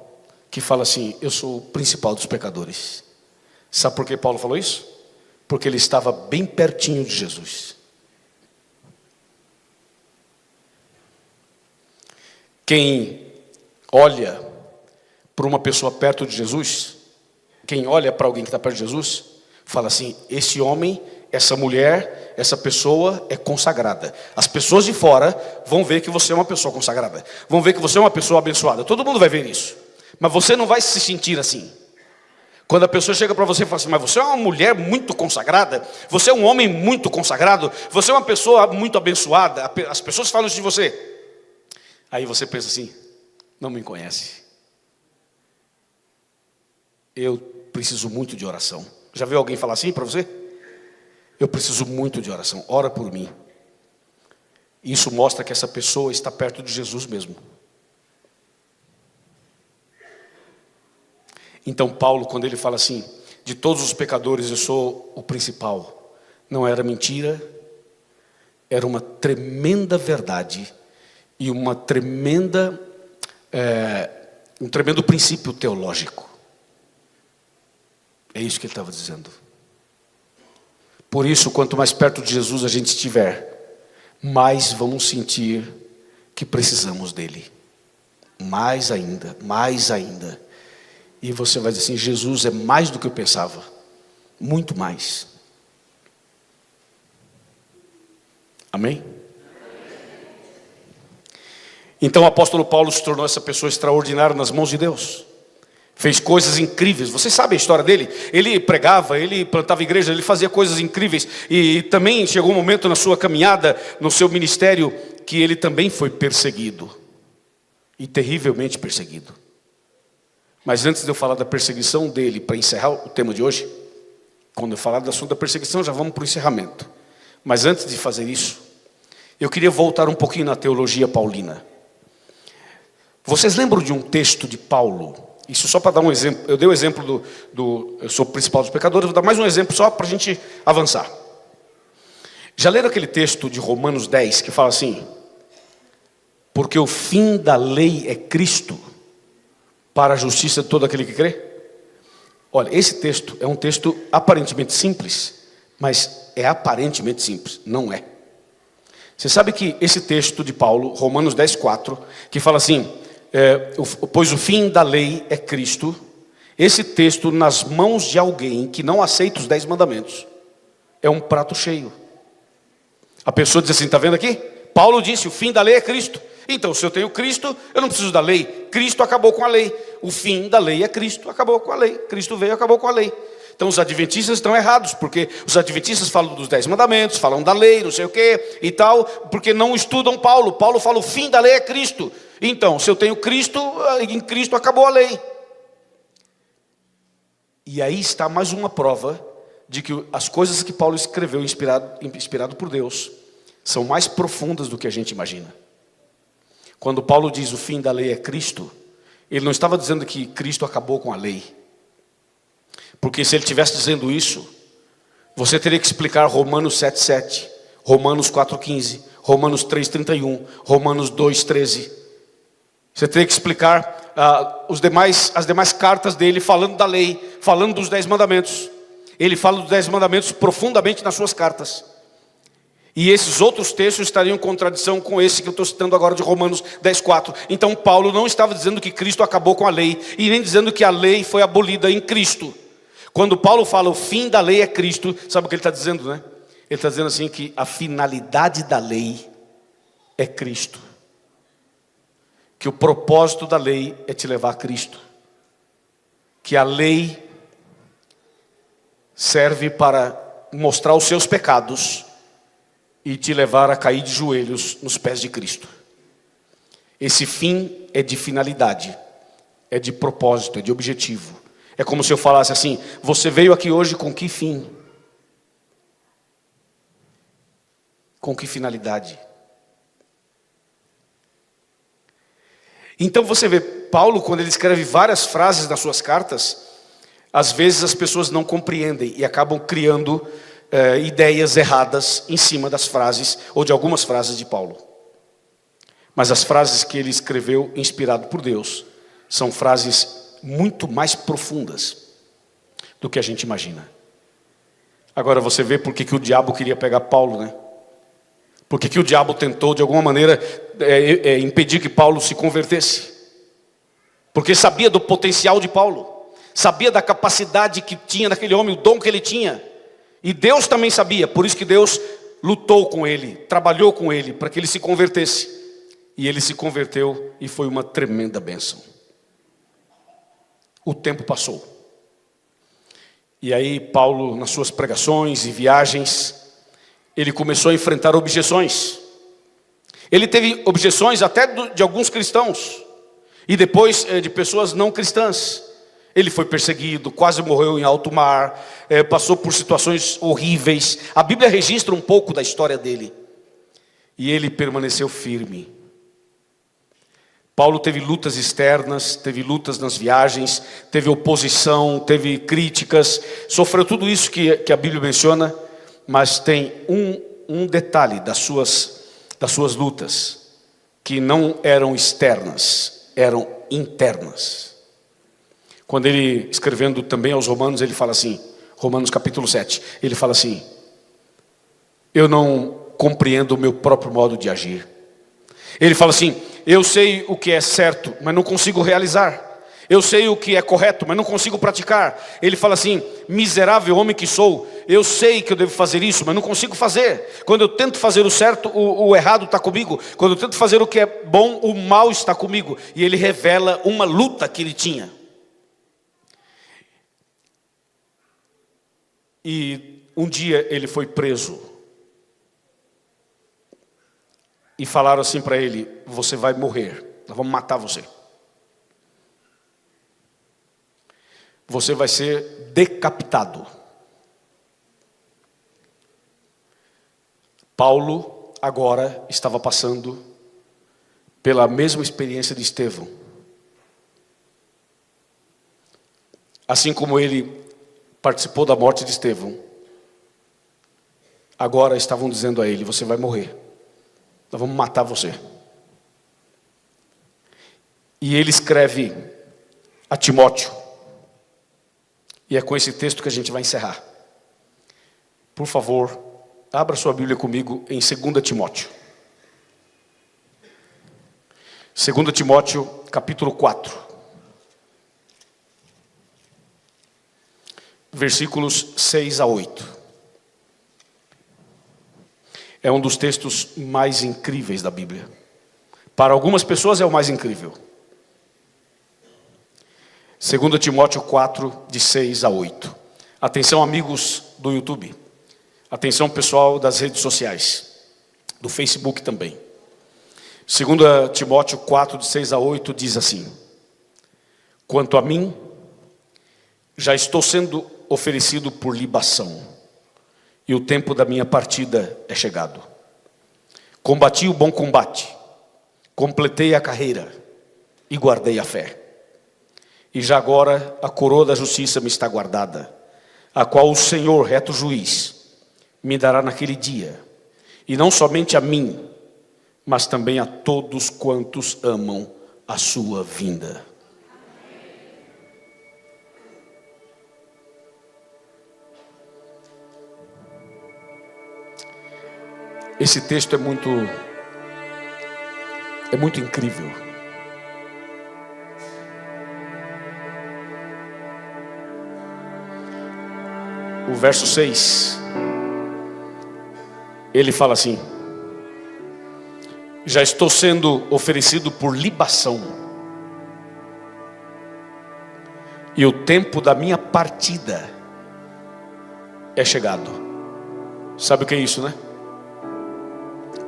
que fala assim, eu sou o principal dos pecadores. Sabe por que Paulo falou isso? Porque ele estava bem pertinho de Jesus. Quem olha para uma pessoa perto de Jesus, quem olha para alguém que está perto de Jesus, fala assim, esse homem, essa mulher, essa pessoa é consagrada. As pessoas de fora vão ver que você é uma pessoa consagrada, vão ver que você é uma pessoa abençoada, todo mundo vai ver isso, mas você não vai se sentir assim. Quando a pessoa chega para você e fala assim, mas você é uma mulher muito consagrada, você é um homem muito consagrado, você é uma pessoa muito abençoada, as pessoas falam isso de você. Aí você pensa assim, não me conhece. Eu preciso muito de oração. Já viu alguém falar assim para você? Eu preciso muito de oração, ora por mim. Isso mostra que essa pessoa está perto de Jesus mesmo. Então Paulo, quando ele fala assim, de todos os pecadores eu sou o principal, não era mentira, era uma tremenda verdade e uma tremenda, um tremendo princípio teológico. É isso que ele estava dizendo. Por isso, quanto mais perto de Jesus a gente estiver, mais vamos sentir que precisamos dele. Mais ainda, mais ainda. E você vai dizer assim, Jesus é mais do que eu pensava. Muito mais. Amém? Então o apóstolo Paulo se tornou essa pessoa extraordinária nas mãos de Deus. Fez coisas incríveis. Vocês sabem a história dele? Ele pregava, ele plantava igreja, ele fazia coisas incríveis. E também chegou um momento na sua caminhada, no seu ministério, que ele também foi perseguido. E terrivelmente perseguido. Mas antes de eu falar da perseguição dele, para encerrar o tema de hoje, quando eu falar do assunto da perseguição, já vamos para o encerramento. Mas antes de fazer isso, eu queria voltar um pouquinho na teologia paulina. Vocês lembram de um texto de Paulo? Isso só para dar um exemplo. Eu dei o exemplo eu sou o principal dos pecadores, vou dar mais um exemplo só para a gente avançar. Já leram aquele texto de Romanos 10 que fala assim, porque o fim da lei é Cristo, para a justiça de todo aquele que crê? Olha, esse texto é um texto aparentemente simples, mas é aparentemente simples, não é. Você sabe que esse texto de Paulo, Romanos 10:4, que fala assim, pois o fim da lei é Cristo, esse texto nas mãos de alguém que não aceita os 10 mandamentos, é um prato cheio. A pessoa diz assim, está vendo aqui? Paulo disse, o fim da lei é Cristo. Então, se eu tenho Cristo, eu não preciso da lei. Cristo acabou com a lei. O fim da lei é Cristo, acabou com a lei. Cristo veio e acabou com a lei. Então, os adventistas estão errados, porque os adventistas falam dos 10 mandamentos, falam da lei, não sei o que e tal, porque não estudam Paulo. Paulo fala, o fim da lei é Cristo. Então, se eu tenho Cristo, em Cristo acabou a lei. E aí está mais uma prova de que as coisas que Paulo escreveu, inspirado por Deus, são mais profundas do que a gente imagina. Quando Paulo diz o fim da lei é Cristo, ele não estava dizendo que Cristo acabou com a lei. Porque se ele estivesse dizendo isso, Você teria que explicar Romanos 7:7, Romanos 4:15, Romanos 3:31, Romanos 2:13. Você teria que explicar as demais cartas dele, falando da lei, falando dos 10 mandamentos. Ele fala dos 10 mandamentos profundamente nas suas cartas. E esses outros textos estariam em contradição com esse que eu estou citando agora de Romanos 10:4. Então Paulo não estava dizendo que Cristo acabou com a lei, e nem dizendo que a lei foi abolida em Cristo. Quando Paulo fala o fim da lei é Cristo, sabe o que ele está dizendo, né? Ele está dizendo assim que a finalidade da lei é Cristo. Que o propósito da lei é te levar a Cristo. Que a lei serve para mostrar os seus pecados e te levar a cair de joelhos nos pés de Cristo. Esse fim é de finalidade, é de propósito, é de objetivo. É como se eu falasse assim: você veio aqui hoje com que fim? Com que finalidade? Então você vê, Paulo, quando ele escreve várias frases nas suas cartas, às vezes as pessoas não compreendem e acabam criando ideias erradas em cima das frases, ou de algumas frases de Paulo. Mas as frases que ele escreveu, inspirado por Deus, são frases muito mais profundas do que a gente imagina. Agora você vê por que o diabo queria pegar Paulo, né? Por que o diabo tentou de alguma maneira impedir que Paulo se convertesse? Porque sabia do potencial de Paulo, sabia da capacidade que tinha naquele homem, o dom que ele tinha. E Deus também sabia, por isso que Deus lutou com ele, trabalhou com ele, para que ele se convertesse. E ele se converteu e foi uma tremenda bênção. O tempo passou. E aí Paulo, nas suas pregações e viagens, ele começou a enfrentar objeções. Ele teve objeções até de alguns cristãos, e depois de pessoas não cristãs. Ele foi perseguido, quase morreu em alto mar, passou por situações horríveis. A Bíblia registra um pouco da história dele. E ele permaneceu firme. Paulo teve lutas externas, teve lutas nas viagens, teve oposição, teve críticas, sofreu tudo isso que a Bíblia menciona, mas tem um detalhe das suas lutas, que não eram externas, eram internas. Quando ele, escrevendo também aos Romanos, ele fala assim, Romanos capítulo 7, ele fala assim: eu não compreendo o meu próprio modo de agir. Ele fala assim: eu sei o que é certo, mas não consigo realizar. Eu sei o que é correto, mas não consigo praticar. Ele fala assim: miserável homem que sou, eu sei que eu devo fazer isso, mas não consigo fazer. Quando eu tento fazer o certo, o errado está comigo. Quando eu tento fazer o que é bom, o mal está comigo. E ele revela uma luta que ele tinha. E um dia ele foi preso. E falaram assim para ele: você vai morrer, nós vamos matar você. Você vai ser decapitado. Paulo agora estava passando pela mesma experiência de Estevão. Assim como ele participou da morte de Estevão, agora estavam dizendo a ele: você vai morrer, nós vamos matar você. E ele escreve a Timóteo, e é com esse texto que a gente vai encerrar. Por favor, abra sua Bíblia comigo em 2 Timóteo. 2 Timóteo, capítulo 4. Versículos 6 a 8. É um dos textos mais incríveis da Bíblia. Para algumas pessoas é o mais incrível. 2 Timóteo 4, de 6 a 8. Atenção, amigos do YouTube. Atenção, pessoal das redes sociais. Do Facebook também. 2 Timóteo 4, de 6 a 8 diz assim: quanto a mim, já estou sendo oferecido por libação, e o tempo da minha partida é chegado. Combati o bom combate, completei a carreira e guardei a fé. E já agora a coroa da justiça me está guardada, a qual o Senhor, reto juiz, me dará naquele dia, e não somente a mim, mas também a todos quantos amam a sua vinda. Esse texto é muito incrível. O verso 6, ele fala assim: já estou sendo oferecido por libação, e o tempo da minha partida é chegado. Sabe o que é isso, né?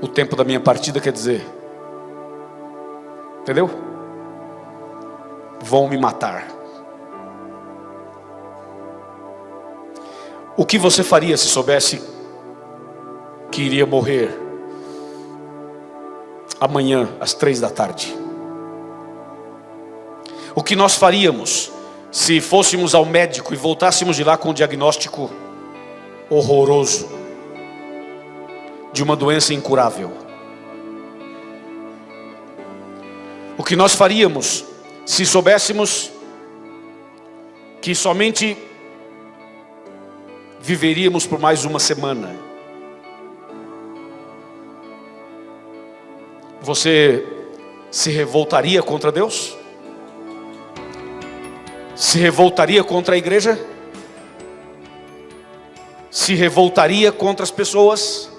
O tempo da minha partida quer dizer, entendeu? Vão me matar. O que você faria se soubesse que iria morrer amanhã às 3 da tarde? O que nós faríamos se fôssemos ao médico e voltássemos de lá com um diagnóstico horroroso de uma doença incurável? O que nós faríamos se soubéssemos que somente viveríamos por mais uma semana? Você se revoltaria contra Deus? Se revoltaria contra a igreja? Se revoltaria contra as pessoas?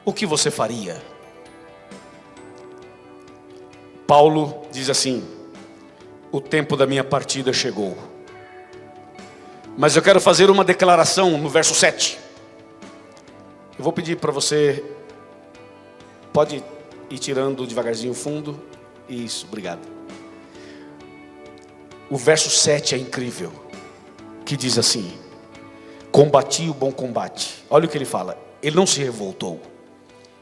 O que você faria? Paulo diz assim: o tempo da minha partida chegou. Mas eu quero fazer uma declaração no verso 7. Eu vou pedir para você, pode ir tirando devagarzinho o fundo. Isso, obrigado. O verso 7 é incrível, que diz assim: combati o bom combate. Olha o que ele fala. Ele não se revoltou,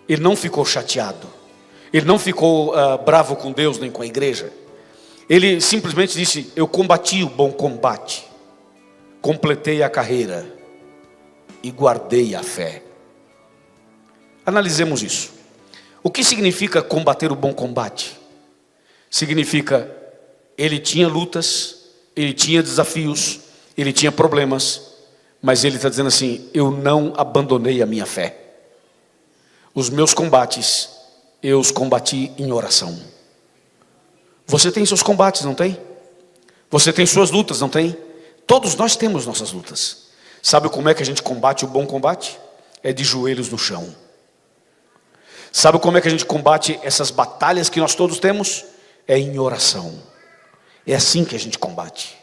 ele não ficou chateado, ele não ficou bravo com Deus nem com a igreja. Ele simplesmente disse: eu combati o bom combate, completei a carreira e guardei a fé. Analisemos isso. O que significa combater o bom combate? Significa, ele tinha lutas, ele tinha desafios, ele tinha problemas, mas ele está dizendo assim: eu não abandonei a minha fé. Os meus combates, eu os combati em oração. Você tem seus combates, não tem? Você tem suas lutas, não tem? Todos nós temos nossas lutas. Sabe como é que a gente combate o bom combate? É de joelhos no chão. Sabe como é que a gente combate essas batalhas que nós todos temos? É em oração. É assim que a gente combate.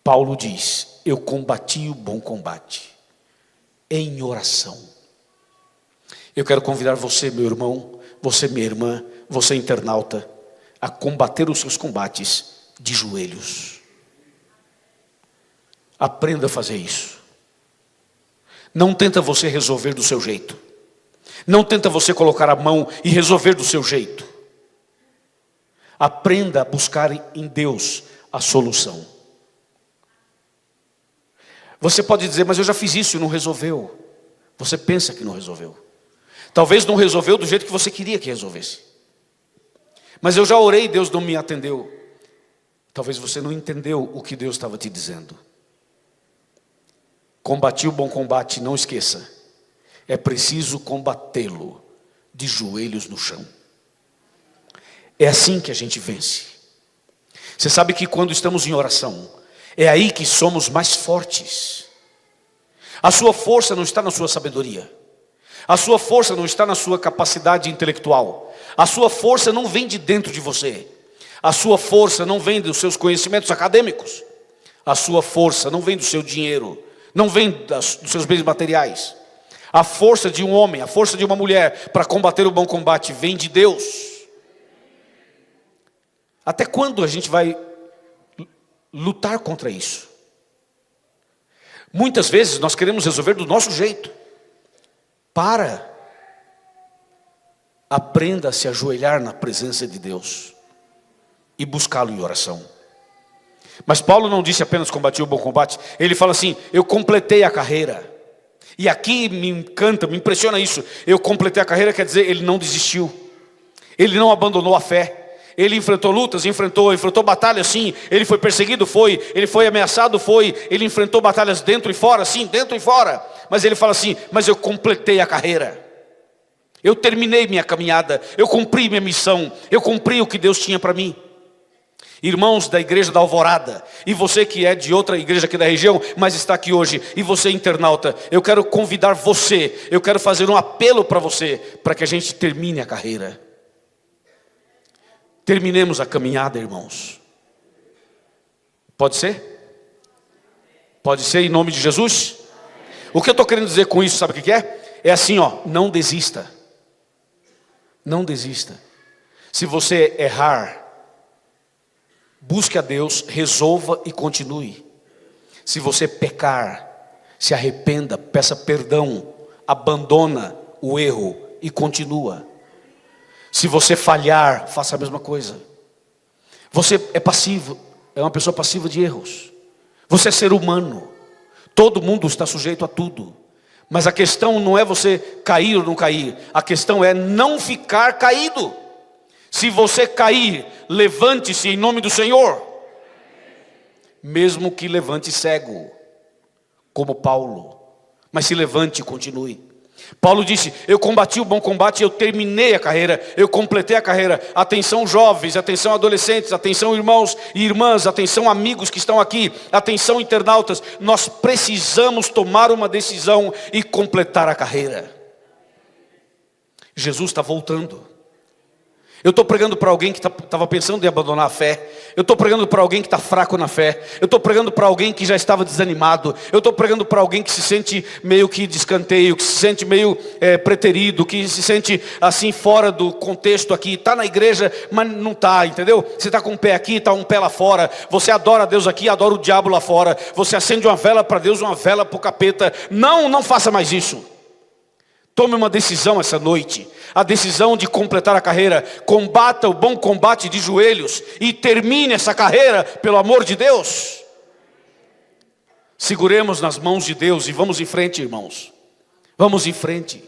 Paulo diz: eu combati o bom combate em oração. Eu quero convidar você, meu irmão, você, minha irmã, você, internauta, a combater os seus combates de joelhos. Aprenda a fazer isso. Não tenta você resolver do seu jeito. Não tenta você colocar a mão e resolver do seu jeito. Aprenda a buscar em Deus a solução. Você pode dizer: mas eu já fiz isso e não resolveu. Você pensa que não resolveu. Talvez não resolveu do jeito que você queria que resolvesse. Mas eu já orei e Deus não me atendeu. Talvez você não entendeu o que Deus estava te dizendo. Combati o bom combate, não esqueça. É preciso combatê-lo de joelhos no chão. É assim que a gente vence. Você sabe que quando estamos em oração, é aí que somos mais fortes. A sua força não está na sua sabedoria. A sua força não está na sua capacidade intelectual. A sua força não vem de dentro de você. A sua força não vem dos seus conhecimentos acadêmicos. A sua força não vem do seu dinheiro. Não vem dos seus bens materiais. A força de um homem, a força de uma mulher para combater o bom combate vem de Deus. Até quando a gente vai lutar contra isso? Muitas vezes nós queremos resolver do nosso jeito. Aprenda a se ajoelhar na presença de Deus. e buscá-lo em oração. Mas Paulo não disse apenas combati o bom combate. Ele fala assim, eu completei a carreira. E aqui me encanta, me impressiona isso. Eu completei a carreira, quer dizer, ele não desistiu. Ele não abandonou a fé. Ele enfrentou lutas, enfrentou batalhas, sim. Ele foi perseguido, foi. Ele foi ameaçado, foi. Ele enfrentou batalhas dentro e fora, sim, dentro e fora. Mas ele fala assim, mas eu completei a carreira. Eu terminei minha caminhada. Eu cumpri minha missão. Eu cumpri o que Deus tinha para mim. Irmãos da igreja da Alvorada, e você que é de outra igreja aqui da região, mas está aqui hoje, e você internauta, eu quero convidar você, eu quero fazer um apelo para você, para que a gente termine a carreira. Terminemos a caminhada, irmãos. Pode ser? Pode ser em nome de Jesus? O que eu estou querendo dizer com isso, sabe o que é? É assim, ó, não desista. Não desista. Se você errar, busque a Deus, resolva e continue. Se você pecar, se arrependa, peça perdão, abandona o erro e continua. Se você falhar, faça a mesma coisa. Você é passivo, é uma pessoa passiva de erros. Você é ser humano. Todo mundo está sujeito a tudo. Mas a questão não é você cair ou não cair. A questão é não ficar caído. Se você cair, levante-se em nome do Senhor. Mesmo que levante cego, como Paulo. Mas se levante e continue. Paulo disse, eu combati o bom combate, eu terminei a carreira, eu completei a carreira. Atenção jovens, atenção adolescentes, atenção irmãos e irmãs, atenção amigos que estão aqui, atenção internautas. Nós precisamos tomar uma decisão e completar a carreira. Jesus está voltando. Eu estou pregando para alguém que estava pensando em abandonar a fé. Eu estou pregando para alguém que está fraco na fé. Eu estou pregando para alguém que já estava desanimado. Eu estou pregando para alguém que se sente meio que de escanteio, que se sente meio preterido, que se sente assim fora do contexto aqui. Está na igreja, mas não está, entendeu? Você está com um pé aqui, está um pé lá fora. Você adora Deus aqui, adora o diabo lá fora. Você acende uma vela para Deus, uma vela para o capeta. Não faça mais isso. Tome uma decisão essa noite, a decisão de completar a carreira. Combata o bom combate de joelhos e termine essa carreira, pelo amor de Deus. Seguremos nas mãos de Deus e vamos em frente, irmãos. Vamos em frente.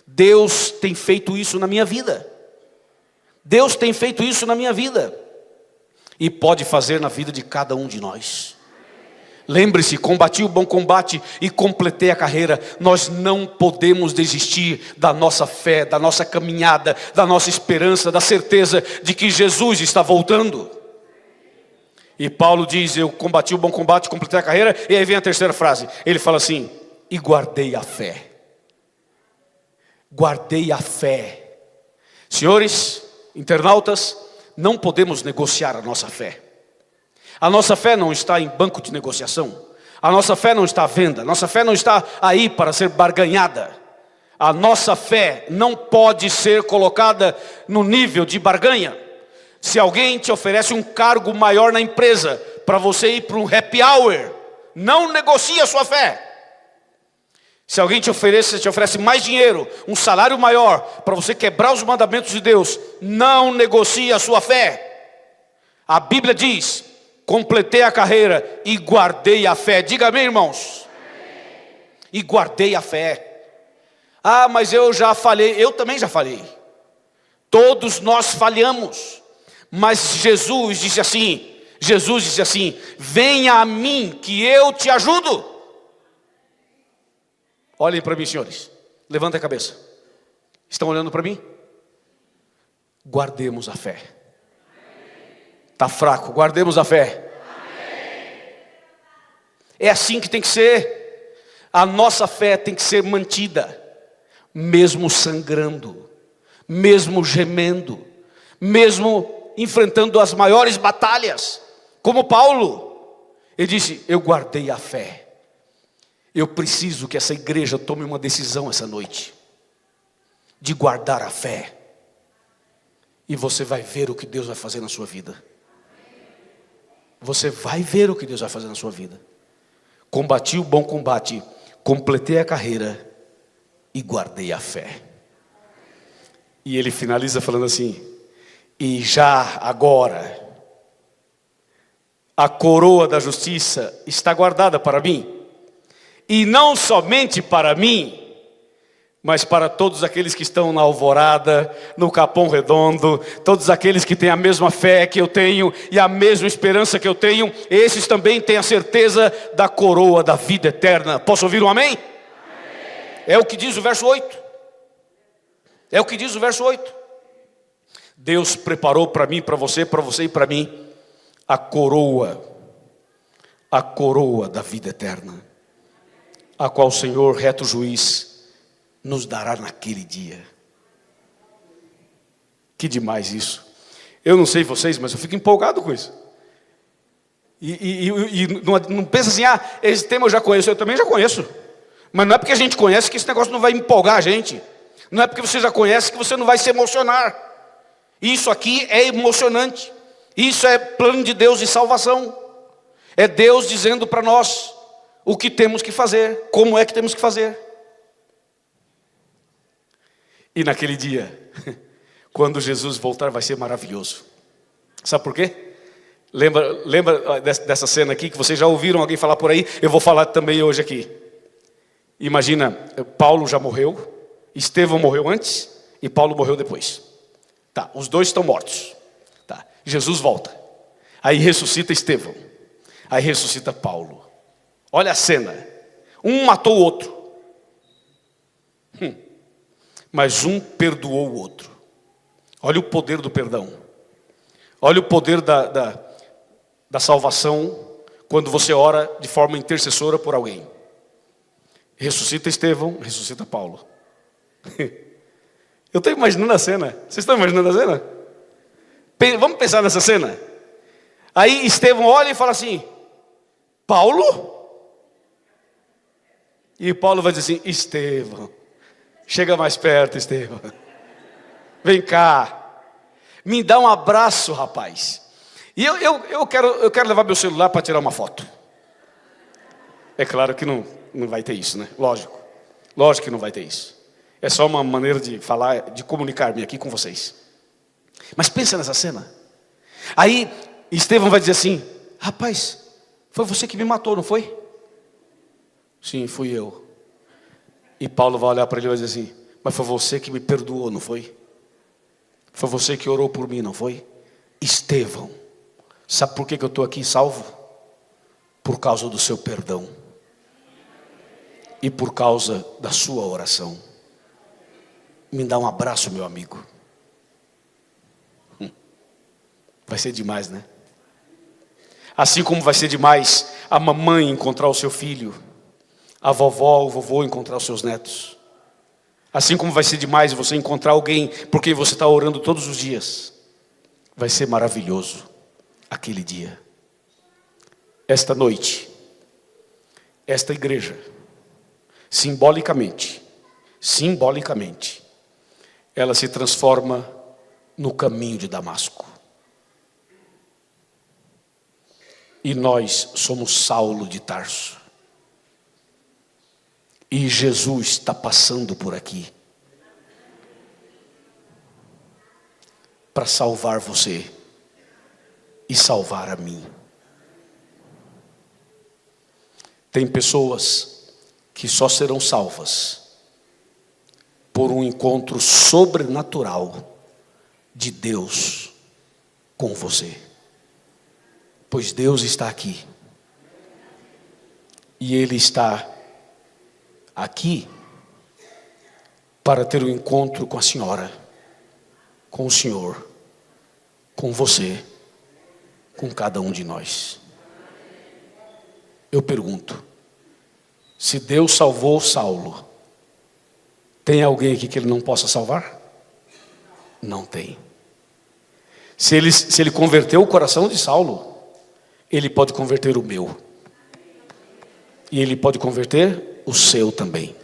Deus tem feito isso na minha vida. Deus tem feito isso na minha vida. E pode fazer na vida de cada um de nós. Lembre-se, combati o bom combate e completei a carreira. Nós não podemos desistir da nossa fé, da nossa caminhada, da nossa esperança, da certeza de que Jesus está voltando. E Paulo diz, eu combati o bom combate, completei a carreira. E aí vem a terceira frase, ele fala assim, e guardei a fé. Guardei a fé. Senhores, internautas, não podemos negociar a nossa fé. A nossa fé não está em banco de negociação. A nossa fé não está à venda. A nossa fé não está aí para ser barganhada. A nossa fé não pode ser colocada no nível de barganha. Se alguém te oferece um cargo maior na empresa, para você ir para um happy hour, não negocie a sua fé. Se alguém te oferece mais dinheiro, um salário maior, para você quebrar os mandamentos de Deus, não negocie a sua fé. A Bíblia diz, completei a carreira e guardei a fé. Diga amém, irmãos. Amém. E guardei a fé. Ah, mas eu já falhei. Eu também já falhei. Todos nós falhamos. Mas Jesus disse assim, venha a mim que eu te ajudo. Olhem para mim, senhores. Levantem a cabeça. Estão olhando para mim? Guardemos a fé. Está fraco, guardemos a fé. É assim que tem que ser. A nossa fé tem que ser mantida, mesmo sangrando, mesmo gemendo, mesmo enfrentando as maiores batalhas. Como Paulo, ele disse, eu guardei a fé. Eu preciso que essa igreja tome uma decisão essa noite, de guardar a fé. E você vai ver o que Deus vai fazer na sua vida. Você vai ver o que Deus vai fazer na sua vida. Combati o bom combate, completei a carreira e guardei a fé. E ele finaliza falando assim, e já agora, a coroa da justiça está guardada para mim, e não somente para mim, mas para todos aqueles que estão na Alvorada, no Capão Redondo, todos aqueles que têm a mesma fé que eu tenho e a mesma esperança que eu tenho, esses também têm a certeza da coroa da vida eterna. Posso ouvir um amém? Amém. É o que diz o verso 8. É o que diz o verso 8. Deus preparou para mim, para você e para mim, a coroa da vida eterna, a qual o Senhor, reto juiz, nos dará naquele dia. Que demais isso. Eu não sei vocês, mas eu fico empolgado com isso. E não pensa assim, esse tema eu já conheço. Eu também já conheço. Mas não é porque a gente conhece que esse negócio não vai empolgar a gente. Não é porque você já conhece que você não vai se emocionar. Isso aqui é emocionante. Isso é plano de Deus de salvação. É Deus dizendo para nós o que temos que fazer, como é que temos que fazer. E naquele dia, quando Jesus voltar, vai ser maravilhoso. Sabe por quê? Lembra dessa cena aqui, que vocês já ouviram alguém falar por aí? Eu vou falar também hoje aqui. Imagina, Paulo já morreu, Estevão morreu antes e Paulo morreu depois. Tá, os dois estão mortos. Tá, Jesus volta. Aí ressuscita Estevão. Aí ressuscita Paulo. Olha a cena. Um matou o outro. Mas um perdoou o outro. Olha o poder do perdão. Olha o poder da salvação quando você ora de forma intercessora por alguém. Ressuscita Estevão, ressuscita Paulo. Eu estou imaginando a cena. Vocês estão imaginando a cena? Vamos pensar nessa cena. Aí Estevão olha e fala assim: Paulo? E Paulo vai dizer assim: Estevão, chega mais perto, Estevão. Vem cá. Me dá um abraço, rapaz. E eu quero levar meu celular para tirar uma foto. É claro que não vai ter isso, né? Lógico que não vai ter isso. É só uma maneira de falar, de comunicar-me aqui com vocês. Mas pensa nessa cena. Aí Estevão vai dizer assim: rapaz, foi você que me matou, não foi? Sim, fui eu. E Paulo vai olhar para ele e vai dizer assim: mas foi você que me perdoou, não foi? Foi você que orou por mim, não foi? Estevão, sabe por que eu estou aqui salvo? Por causa do seu perdão. E por causa da sua oração. Me dá um abraço, meu amigo. Vai ser demais, né? Assim como vai ser demais a mamãe encontrar o seu filho, a vovó, o vovô encontrar os seus netos. Assim como vai ser demais você encontrar alguém por quem você está orando todos os dias. Vai ser maravilhoso aquele dia. Esta noite, esta igreja, simbolicamente, ela se transforma no caminho de Damasco. E nós somos Saulo de Tarso. E Jesus está passando por aqui para salvar você e salvar a mim. Tem pessoas que só serão salvas por um encontro sobrenatural de Deus com você. Pois Deus está aqui. E Ele está aqui para ter um encontro com a senhora, com o senhor, com você, com cada um de nós. Eu pergunto: se Deus salvou Saulo, tem alguém aqui que Ele não possa salvar? Não tem. Se ele converteu o coração de Saulo, Ele pode converter o meu. E Ele pode converter o seu também.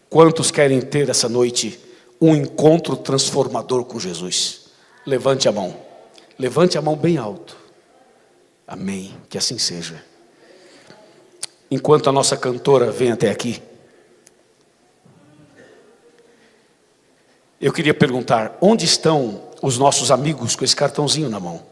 Quantos querem ter essa noite um encontro transformador com Jesus? Levante a mão. Levante a mão bem alto. Amém. Que assim seja. Enquanto a nossa cantora vem até aqui, eu queria perguntar: onde estão os nossos amigos com esse cartãozinho na mão?